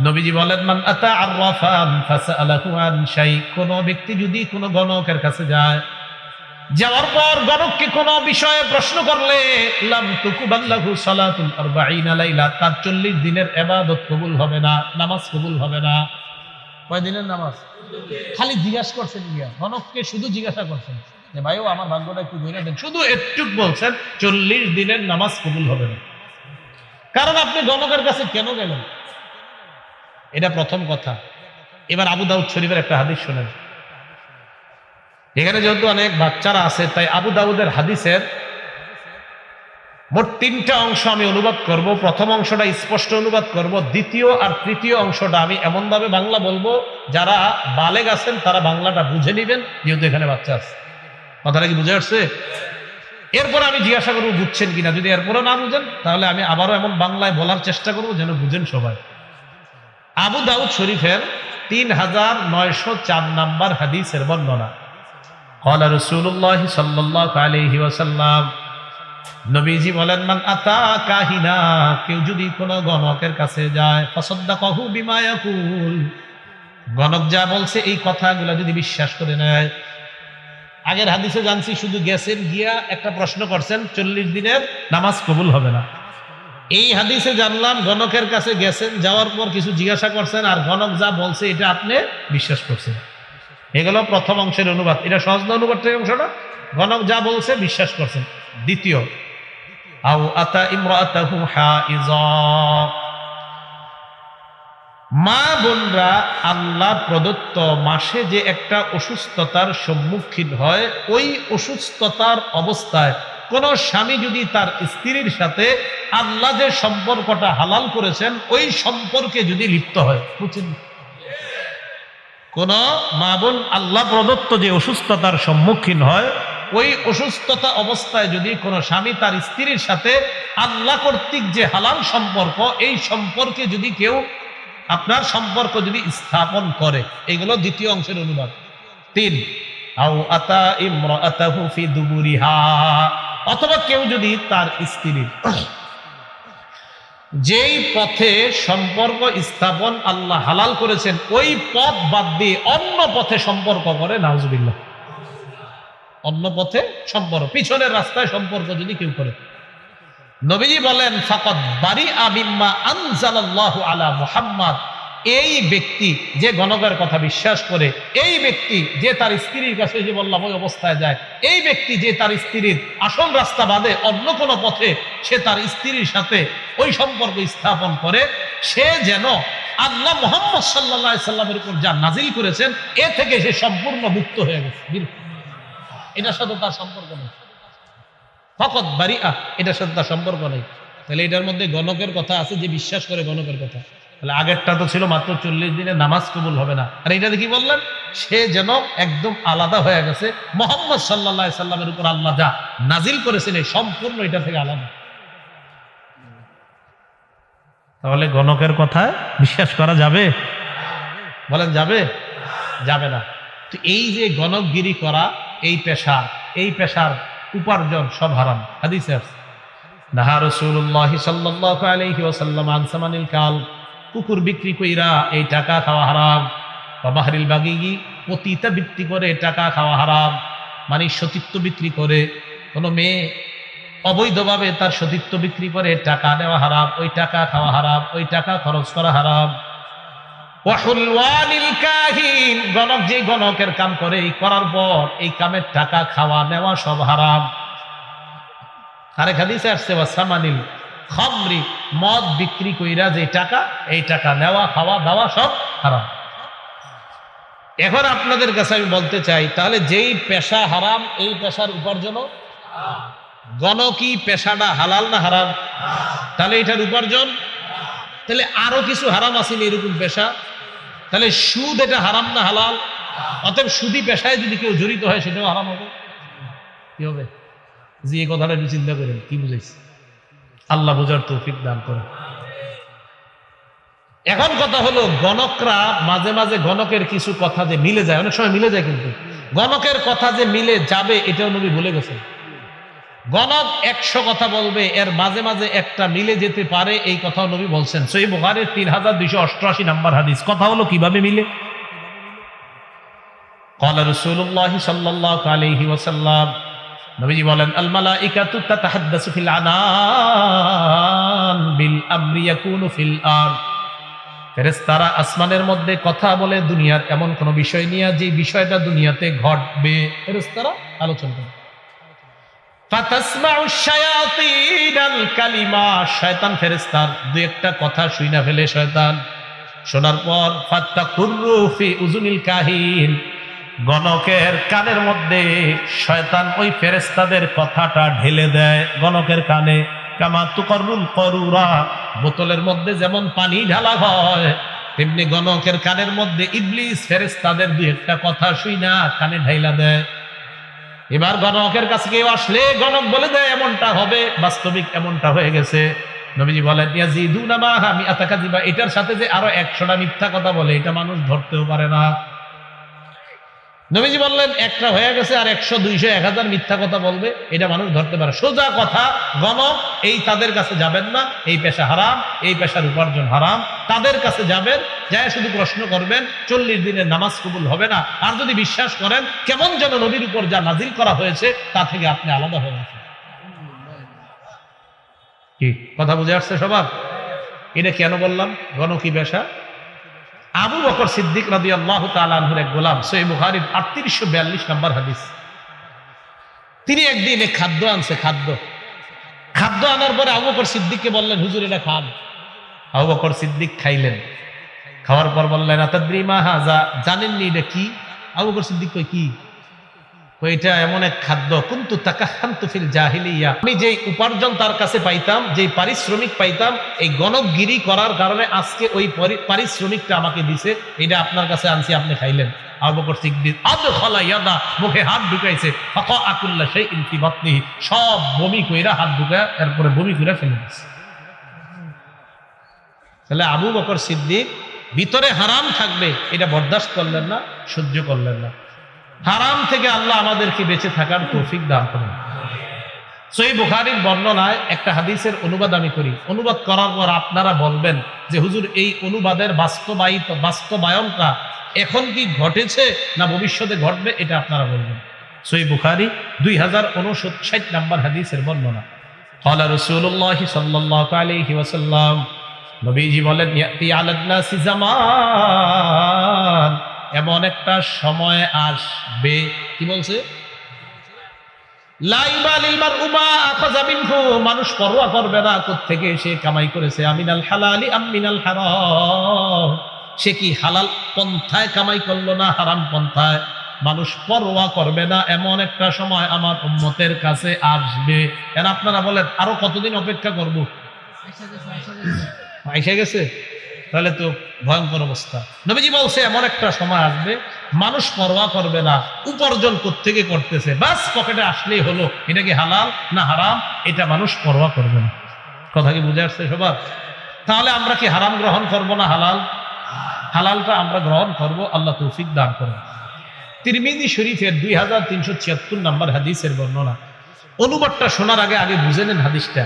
নবীজি বলেন, মান আতা আররাফান ফাসালাহু আন শাই, কোন ব্যক্তি যদি কোন গণকের কাছে যায়, যাওয়ার পর গণককে কোন বিষয়ে প্রশ্ন করলে, লাম তুকুবাল্লাহু সালাতুল 40 লাইলা, তার 40 দিনের ইবাদত কবুল হবে না, নামাজ কবুল হবে না। কয় দিনের নামাজ? খালি জিজ্ঞাসা করছেন, গণককে শুধু জিজ্ঞাসা করছেন যে ভাইও আমার ভাগ্যটা একটু ধরে দেন, শুধু একটুক বলছেন 40 দিনের নামাজ কবুল হবে না। কারণ আপনি গণকের কাছে কেন গেলেন? এটা প্রথম কথা। এবার আবু দাউদ শরীফের একটা হাদিস শোনেন। এখানে যেহেতু অনেক বাচ্চারা আছে, তাই আবু দাউদের হাদিসের মোট 3টা অংশ আমি অনুবাদ করব। প্রথম অংশটা স্পষ্ট অনুবাদ করব, দ্বিতীয় আর তৃতীয় অংশটা আমি এমন ভাবে বাংলা বলবো যারা বালেগ আছেন তারা বাংলাটা বুঝে নেবেন, যেহেতু এখানে বাচ্চা আছে। কথাটা কি বুঝে আসছে? এরপর আমি জিজ্ঞাসা করবো বুঝছেন কিনা। যদি এরপরও না বুঝেন তাহলে আমি আবারও এমন বাংলায় বলার চেষ্টা করবো যেন বুঝেন সবাই। আবু দাউদ শরীফের 3904 নম্বর হাদিসের বর্ণনা। قال رسول الله صلى الله عليه وسلم, নবীজি বলেন, মান আতা কাহিনা, কেউ যদি কোনো গণকের কাছে যায়, ফাসাদ্দাকাহু বিমা ইয়াকুল, গণক যা বলছে এই কথাগুলো যদি বিশ্বাস করে নেয়। আগের হাদিসে জানছি শুধু গেছেন, গিয়া একটা প্রশ্ন করছেন, 40 দিনের নামাজ কবুল হবে না। এই হাদিসে জানলাম গণকের কাছে গেছেন, যাওয়ার পর কিছু জিজ্ঞাসা করছেন, আর গণক যা বলছে এটা আপনি বিশ্বাস করছেন। এগুলো প্রথম অংশের অনুবাদ। এটা সহজ না অনুবাদ থেকে অংশটা? গণক যা বলছে বিশ্বাস করছেন। দ্বিতীয়, আও আতা ইমরাতাহু হাইজা, মা বোনরা আল্লাহ প্রদত্ত মাসে যে একটা অসুস্থতার সম্মুখীন হয়, ওই অসুস্থতার অবস্থায় কোন স্বামী যদি তার স্ত্রীর সাথে আল্লাহ যে সম্পর্কটা হালাল করেছেন ওই সম্পর্কে যদি লিপ্ত হয়, বুঝছেন? কোন মা বোন আল্লাহ প্রদত্ত যে অসুস্থতার সম্মুখীন হয়, ওই অসুস্থতা অবস্থায় যদি কোনো স্বামী তার স্ত্রীর সাথে আল্লাহ কর্তৃক যে হালাল সম্পর্ক, এই সম্পর্কে যদি কেউ আপনার সম্পর্ক যদি স্থাপন করে, এগুলো দ্বিতীয় অংশের অনুবাদ। 3, আও আতা ইমরাতাহু ফি দুবুরিহা, অথবা কেউ যদি তার স্ত্রীর যেই পথে সম্পর্ক স্থাপন আল্লাহ হালাল করেছেন ওই পথ বাদ দিয়ে অন্য পথে সম্পর্ক করে, নাউজুবিল্লাহ, অন্য পথে সম্পর্ক, পিছনের রাস্তায় সম্পর্ক যদি কেউ করে, নবীজি বলেন, ফাকাদ বারিআ মিম্মা আনজালাল্লাহু আলা মুহাম্মাদ, এই ব্যক্তি যে গণকের কথা বিশ্বাস করে, এই ব্যক্তি যে তার স্ত্রীর কাছে যে বললাম ওই অবস্থায় যায়, এই ব্যক্তি যে তার স্ত্রীর আসল রাস্তা বাদে অন্য কোনো পথে সে তার স্ত্রীর সাথে ওই সম্পর্ক স্থাপন করে, সে যেন আল্লাহ মুহাম্মদ সাল্লাল্লাহু আলাইহি সাল্লামের উপর যা নাজিল করেছেন এ থেকে সে সম্পূর্ণ মুক্ত হয়ে গেছে। এটার সাথে তার সম্পর্ক নেই। ফাকাদ বারিআ, এটার সাথে তার সম্পর্ক নেই। তাহলে এটার মধ্যে গণকের কথা আছে, যে বিশ্বাস করে গণকের কথা। তাহলে আগেরটা তো ছিল মাত্র 40 দিনে নামাজ কবুল হবে না, আর এটাতে কি বললেন? সে যেন একদম আলাদা হয়ে গেছে, মুহাম্মদ সাল্লাল্লাহু আলাইহি সাল্লামের উপর আল্লাহ যা নাজিল করেছেন এই সম্পূর্ণ এটা থেকে আলাদা। তাহলে গণকের কথায় বিশ্বাস করা যাবে? বলেন যাবে? যাবে না। তো এই যে গণকগিরি করা, এই পেশার উপার্জন সব হারাম। হাদিসে আছে, নাহা রাসূলুল্লাহ সাল্লাল্লাহু আলাইহি ওয়াসাল্লাম আন সামানিল কাল, কুকুর বিক্রি কইরা এই টাকা খাওয়া হারাম, বা বাহরিল বাগিগি পতিতা বিক্রি করে টাকা খাওয়া হারাম, মানে সতীত্ব বিক্রি করে কোনো মেয়ে অবৈধভাবে তার সতীত্ব বিক্রি করে টাকা নেওয়া হারাম, ওই টাকা খাওয়া হারাম, ওই টাকা খরচ করা হারাম। ওয়াহুলওয়ানিল কাহিন, গণক যে গণকের কাম করে, এই করার পর এই কামের টাকা খাওয়া নেওয়া সব হারাম। আরেক হাদিসে আসছে ওয়াসামানিল খামরি, মদ বিক্রি কইরা যে টাকা, এই টাকা নেওয়া খাওয়া দাওয়া সব হারাম। এখন আপনাদের কাছে আমি বলতে চাই, তাহলে যেই পেশা হারাম এই পেশার উপার্জনও, গণকি পেশাটা হালাল না হারাম? তাহলে এটার উপার্জন, তাহলে আরো কিছু হারাম আছে এরকম পেশা, তাহলে সুদ এটা হারাম না হালাল? অতএব সুদী পেশায় যদি কেউ জড়িত হয় সেটাও হারাম হবে। কি হবে? যে এই কথাটা একটু চিন্তা করেন, কি বুঝাইছি? আল্লাহ বোঝার তৌফিক দান করেন। এখন কথা হলো, গণকরা মাঝে মাঝে গণকের কিছু কথা যে মিলে যায়, অনেক সময় মিলে যায়, কিন্তু গণকের কথা যে মিলে যাবে এটাও নবী বলে গেছেন। গণক 100 কথা বলবে, এর মাঝে মাঝে একটা মিলে যেতে পারে, এই কথাও নবী বলছেন। সহিহ বুখারীর 3288 নম্বর হাদিস। কথা হলো কিভাবে মিলে? ক্বালা রাসূলুল্লাহ সাল্লাল্লাহু আলাইহি ওয়াসাল্লাম, নবীজি বলেন, আল মালাইকাতু তাতাহাদ্দাসু ফিল আনান বিল আমরি ইয়াকুনু ফিল আরদ, ফেরেশতারা আসমানের মধ্যে কথা বলে দুনিয়ার এমন কোন বিষয় নিয়ে যে বিষয়টা দুনিয়াতে ঘটবে, ফেরেশতারা আলোচনা করে। ফাতাসমাউ শায়াতিনাল কালিমা, শয়তান ফেরেশতার দুই একটা কথা শুইনা ফেলে শয়তান। শোনার পর ফাতাকুরু ফি উযুনিল কাহিন, গণকের কানের মধ্যে শয়তান ওই ফেরেশতাদের কথাটা ঢেলে দেয় গণকের কানে। কামা তুকরুল করুরা, বোতলের মধ্যে যেমন পানি ঢালা হয়, তেমনি গণকের কানের মধ্যে ইবলিস ফেরেশতাদের দুই একটা কথা শুইনা কানে ঢাইলা দেয়। এবার গণকের কাছে কেউ আসলে গণক বলে দেয় এমনটা হবে, বাস্তবিক এমনটা হয়ে গেছে। নবীজি বলেন, ইয়াজিদুনা মাহা মিআতা কাযিবা, এটার সাথে যে আরো 100টা মিথ্যা কথা বলে, এটা মানুষ ধরতেও পারে না। নবীজি বললেন, একটা হয়ে গেছে, আর 100 200 1000 মিথ্যা কথা বলবে, এটা মানুষ ধরতে পারে। সোজা কথা, গণক এই তাদের কাছে যাবেন না, এই পেশা হারাম, এই পেশার উপার্জন হারাম। তাদের কাছে যাবেন, যায় শুধু প্রশ্ন করবেন, 40 দিনের নামাজ কবুল হবে না। আর যদি বিশ্বাস করেন কেমন যেন নবীর উপর যা নাজিল করা হয়েছে তা থেকে আপনি আলাদা হয়ে গেছেন। কি কথা বুঝে আসছে সবার? এটা কেন বললাম গণকি পেশা? আবু বকর সিদ্দিক রাদিয়াল্লাহু তাআলা আনহুর এক গোলাম, সহিহ বুখারীর 3842 নম্বর হাদিস। তিনি একদিন খাদ্য আনছে, খাদ্য আনার পরে আবু বকর সিদ্দিককে বললেন, হুজুর এটা খান। আবু বকর সিদ্দিক খাইলেন, খাওয়ার পর বললেন, আতাদরি মা হাযা, জানেননি এটা কি? আবু বকর সিদ্দিক কই কি? এটা এমন এক খাদ্য, কুনতু তাকাহান্তু ফিল জাহিলিয়া, আমি যেই উপার্জন তার কাছে পাইতাম, যেই পারিশ্রমিক পাইতাম, এই গণকগিরি করার কারণে আজকে ওই পারিশ্রমিকটা আমাকে দিছে, এটা আপনার কাছে আনছি, আপনি খাইলেন। আবু বকর সিদ্দিক আদখালা ইয়াদা, মুখে হাত ঢুকাইছে, ফাকাআ কুল্লা শাইইন ফি বাতনিহি, সব বমি কইরা হাত ঢুকায় এরপরে বমি কইরা ফেলে দিছে। তাহলে আবু বকর সিদ্দিক ভিতরে হারাম থাকবে এটা বরদাস্ত করলেন না, সহ্য করলেন না। হারাম থেকে আল্লাহ আমাদেরকে বেঁচে থাকার তৌফিক দান করুন। সহিহ বুখারীর বর্ণনায় একটা হাদিসের অনুবাদ আমি করি, অনুবাদ করার পর আপনারা বলবেন যে হুজুর এই অনুবাদের বাস্তবায়নটা এখন কি ঘটেছে না ভবিষ্যতে ঘটবে, এটা আপনারা বলবেন। সহিহ বুখারী 2059 নম্বর হাদিসের বর্ণনা। ক্বালা রাসূলুল্লাহ সাল্লাল্লাহু আলাইহি ওয়াসাল্লাম, নবীজি বলেন, ইয়াতি আলান নাসি জামান, এমন একটা সময় আসবে, কি বলছে? লাইবালিল মারউ মা আখাযা মিনহু, মানুষ পরোয়া করবে না কোত্থেকে সে কামাই করেছে, আমিনাল হালালি আম মিনাল হারাম, সে কি হালাল পন্থায় কামাই করলো না হারাম পন্থায়, মানুষ পরোয়া করবে না। এমন একটা সময় আমার উম্মতের কাছে আসবে। এর আপনারা বলেন আরো কতদিন অপেক্ষা করব? আইসা গেছে, তাহলে তো ভয়ঙ্কর অবস্থা। নবীজি বলছে এমন একটা সময় আসবে মানুষ পরোয়া করবে না উপার্জন কোত্থেকে করতেছে, বাস পকেটে আসলেই হলো, এটা কি হালাল না হারাম, এটা মানুষ পরোয়া করবে না। কথা কি বুঝে আসছে সবার? তাহলে আমরা কি হারাম গ্রহণ করব না হালাল? হালালটা আমরা গ্রহণ করব, আল্লাহ তৌফিক দান করেন। তিরমিজি শরীফের 2376 নম্বর হাদিসের বর্ণনা। অনুবাদটা শোনার আগে বুঝে নেন হাদিসটা।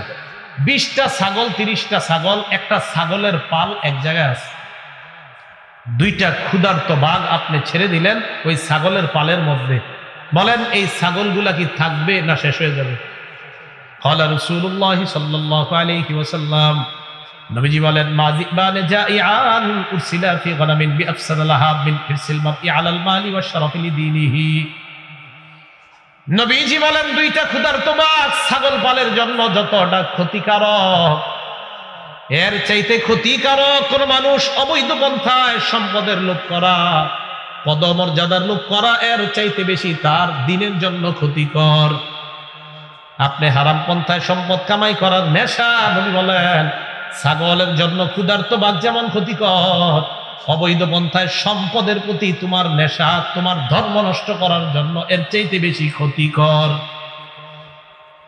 20টা ছাগল 30টা ছাগল, একটা ছাগলের পাল এক জায়গায় আছে, 2টা ক্ষুধার্ত বাঘ আপনি ছেড়ে দিলেন ওই ছাগলের পালের মধ্যে, বলেন এই ছাগলগুলা কি থাকবে না শেষ হয়ে যাবে? ক্বালা রাসূলুল্লাহ সাল্লাল্লাহু আলাইহি ওয়াসাল্লাম, নবীজি বলেন মা যিবান জাইআন উরসিলা ফি গানামিন বিআফসাদ লাহা মিন ইরসিল মারই আলাল মালি ওয়াশ শারাফি লিদীনিহি। নবীজি বলেন 2টা ক্ষুধার্ত বাঘ ছাগল পালের জন্য যতটা ক্ষতিকারক, এর চাইতে ক্ষতিকারক কোন মানুষ অবৈধ পন্থায় সম্পদের লোভ করা, পদমর্যাদার লোভ করা, এর চাইতে বেশি তার দিনের জন্য ক্ষতিকর। আপনি হারাম পন্থায় সম্পদ কামাই করার নেশা, নবী বলেন ছাগলের জন্য ক্ষুধার্ত বাঘ যেমন ক্ষতিকর, অবৈধ পন্থায় সম্পদের প্রতি তোমার নেশা তোমার ধর্ম নষ্ট করার জন্য এর চাইতে বেশি ক্ষতিকর।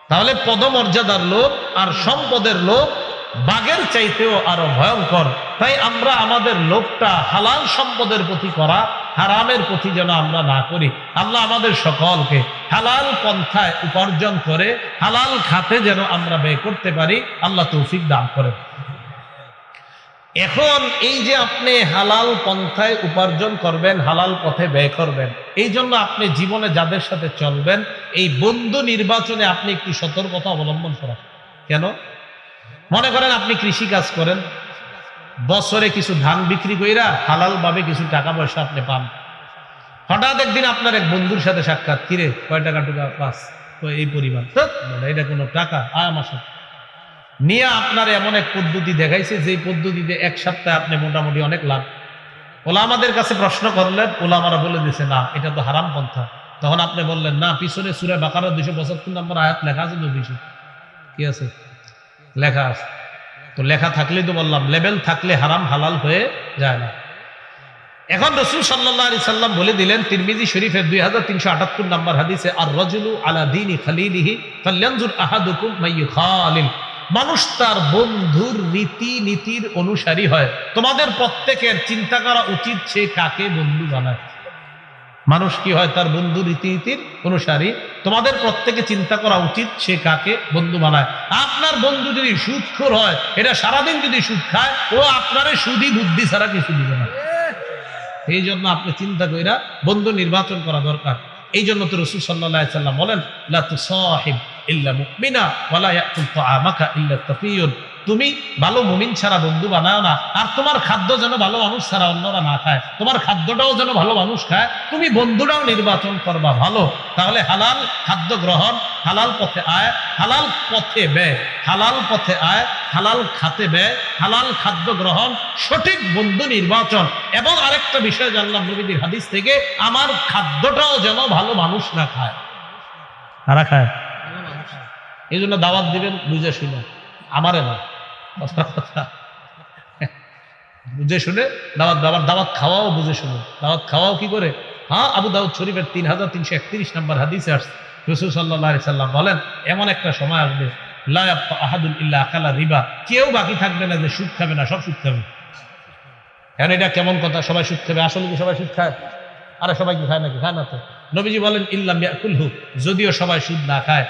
তাহলে পদমর্যাদার লোভ আর সম্পদের লোভ বাঘের চাইতেও আরো ভয়ঙ্কর। তাই আমরা আমাদের লোভটা হালাল সম্পদের প্রতি করা, হারামের প্রতি যেন আমরা না করি। আল্লাহ আমাদের সকলকে হালাল পন্থায় উপার্জন করে হালাল খাতে যেন আমরা ব্যয় করতে পারি, আল্লাহ তৌফিক দান করেন। এখন এই যে আপনি হালাল পন্থায় উপার্জন করবেন, হালাল পথে ব্যয় করবেন, এই জন্য আপনি জীবনে যাদের সাথে চলবেন এই বন্ধু নির্বাচনে আপনি একটু সতর্কতা অবলম্বন করা। কেন? মনে করেন আপনি কৃষি কাজ করেন, বছরে কিছু ধান বিক্রি কইরা হালাল ভাবে কিছু টাকা পয়সা আপনি পান। হঠাৎ একদিন আপনার এক বন্ধুর সাথে সাক্ষাৎ, কিরে কয় টাকা টুকা পাস? তো এই পরিমাণ, এটা কোনো টাকা? আয় আমার সাথে নিয়ে আপনার এমন এক পদ্ধতি দেখাইছে যে পদ্ধতিতে এক সপ্তাহে আপনি মোটামুটি অনেক লাভ। ওলামাদের কাছে প্রশ্ন করলেন, ওলামারা বলে দিছে না এটা তো হারাম পন্থা। তখন আপনি বললেন না, পিছনে সূরা বাকারা 275 নম্বর আয়াত লেখা আছে, তো বেশি কি আছে লেখা আছে। তো লেখা থাকলেই তো বললাম, লেবেল থাকলে হারাম হালাল হয়ে যায় না। এখন রাসূল সাল্লাল্লাহু আলাইহি সাল্লাম বলে দিলেন তিরমিজি শরীফের 2378 নম্বর হাদিসে, আর রাজুলু আলা দীনি খালিলিহি ফালয়ানজুর আহাদুকুম মাইয়ুখালিল। মানুষ তার বন্ধুর রীতি নীতির অনুসারী হয়। তোমাদের প্রত্যেকের চিন্তা করা উচিত সে কাকে বন্ধু বানায়। মানুষ কি হয়? তার বন্ধু রীতিনীতির অনুসারী। তোমাদের প্রত্যেকে চিন্তা করা উচিত সে কাকে বন্ধু বানায়। আপনার বন্ধু যদি সুদখোর হয়, এটা সারাদিন যদি সুদ খায়, ও আপনারে সুদী বুদ্ধি ছাড়া কিছু দিবে না। এই জন্য আপনি চিন্তা কইরা বন্ধু নির্বাচন করা দরকার। এই জন্য তো রাসূল সাল্লাল্লাহু আলাইহি সাল্লাম বলেন, লা তুসাহিব ইল্লা মুমিনা ওয়া লা ইয়াকুল তাআমাকা ইল্লা তাফিয়ুন। তুমি ভালো মুমিন ছাড়া বন্ধু বানাও না, আর তোমার খাদ্য যেন ভালো মানুষ ছাড়া অন্যরা না খায়, তোমার খাদ্যটাও যেন ভালো মানুষ খায়, তুমি বন্ধুটাও নির্বাচন করবা ভালো। তাহলে হালাল খাদ্য গ্রহণ, হালাল পথে আয়, হালাল পথে ব্যয়, হালাল পথে আয়, হালাল খাতে ব্যয়, হালাল খাদ্য গ্রহণ, সঠিক বন্ধু নির্বাচন। এবং আরেকটা বিষয় জানলাম নবীর হাদিস থেকে, আমার খাদ্যটাও যেন ভালো মানুষ না খায়, তারা খায়। এই জন্য দাওয়াত দিবেন বুঝে শুনে, আমারে না, বুঝে শুনে দাওয়াত দাওয়াত দাওয়াত খাওয়াও বুঝে শুনে। দাওয়াত খাওয়াও কি করে? হ্যাঁ, আবু দাউদ শরীফের 3331 নম্বর হাদিসে আসছে, রাসূল সাল্লাল্লাহু আলাইহি সাল্লাম বলেন, এমন একটা সময় আসবে লা ইয়াবকা আহাদুন ইল্লা আকালা রিবা, কেউ বাকি থাকবে না যে সুদ খাবে না, সব সুদ খাবে। এখন এটা কেমন কথা? সবাই সুদ খাবে? আসলে কি সবাই সুদ খায়? আরে সবাই কি খায় নাকি? খায় না তো। নবীজি বলেন ইল্লাম ইয়াকুলহু, যদিও সবাই সুদ না খায়,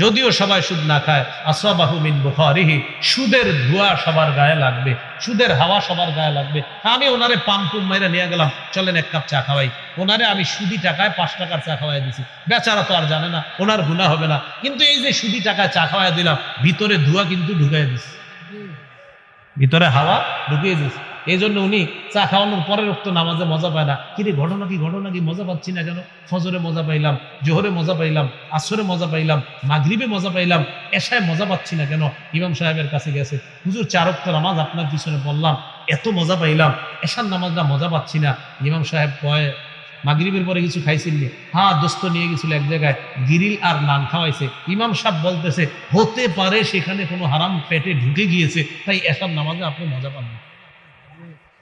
যদিও সবাই সুদ না খায়, আসাবাহু মিন বুখারিহি, সুদের ধোঁয়া সবার গায়ে লাগবে, সুদের হাওয়া সবার গায়ে লাগবে। আমি ওনারে পাম্পুম মাইরা নিয়ে গেলাম, চলেন এক কাপ চা খাওয়াই। ওনারে আমি সুদি টাকায় 5 টাকার চা খাওয়াই দিছি, বেচারা তো আর জানে না, ওনার গুনাহ হবে না। কিন্তু এই যে সুদি টাকায় চা খাওয়াই দিলাম, ভিতরে ধোঁয়া কিন্তু ঢুকাই দিছি, ভিতরে হাওয়া ঢুকিয়ে দিছি। এই জন্য উনি চা খাওয়ানোর পরের রক্ত নামাজে মজা পায় না। কিরে ঘটনা কি মজা পাচ্ছি না কেন? ফজরে মজা পাইলাম, জোহরে মজা পাইলাম, আসরে মজা পাইলাম, মাগরিবে মজা পাইলাম, এশায় মজা পাচ্ছি না কেন? ইমাম সাহেবের কাছে গেছে, হুজুর 4 ওয়াক্ত নামাজ আপনার পিছনে বললাম, এত মজা পাইলাম, এশার নামাজটা মজা পাচ্ছি না। ইমাম সাহেব কয়, মাগরিবের পরে কিছু খাইছিলি? হ্যাঁ, দোস্ত নিয়ে গেছিল এক জায়গায়, গিরিল আর নান খাওয়াইছে। ইমাম সাহেব বলতেছে, হতে পারে সেখানে কোনো হারাম পেটে ঢুকে গিয়েছে, তাই এশার নামাজে আপনি মজা পান না।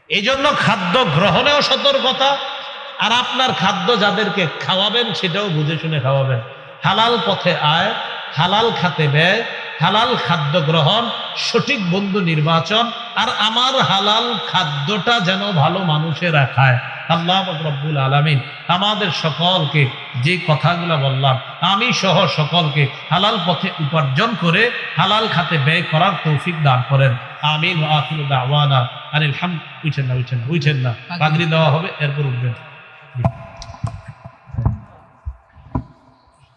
এই জন্য খাদ্য গ্রহণেও সতর্কতা, আর আপনার খাদ্য যাদেরকে খাওয়াবেন সেটাও বুঝে শুনে খাওয়াবেন। হালাল পথে আয়, হালাল খাতে ব্যয়, হালাল খাদ্য গ্রহণ, সঠিক বন্ধু নির্বাচন, আর আমার হালাল খাদ্যটা যেন ভালো মানুষেরা খায়। আল্লাহ রব্বুল আলামিন আমাদের সকলকে যে কথাগুলো বললাম আমি সহ সকলকে হালাল পথে উপার্জন করে হালাল খাতে ব্যয় করার তৌফিক দান করেন। আমিন। ওয়া আখিরু দাওয়ানা আনিল হামদ। উঠেন না পাগড়ি দেওয়া হবে, এরপর উঠবেন।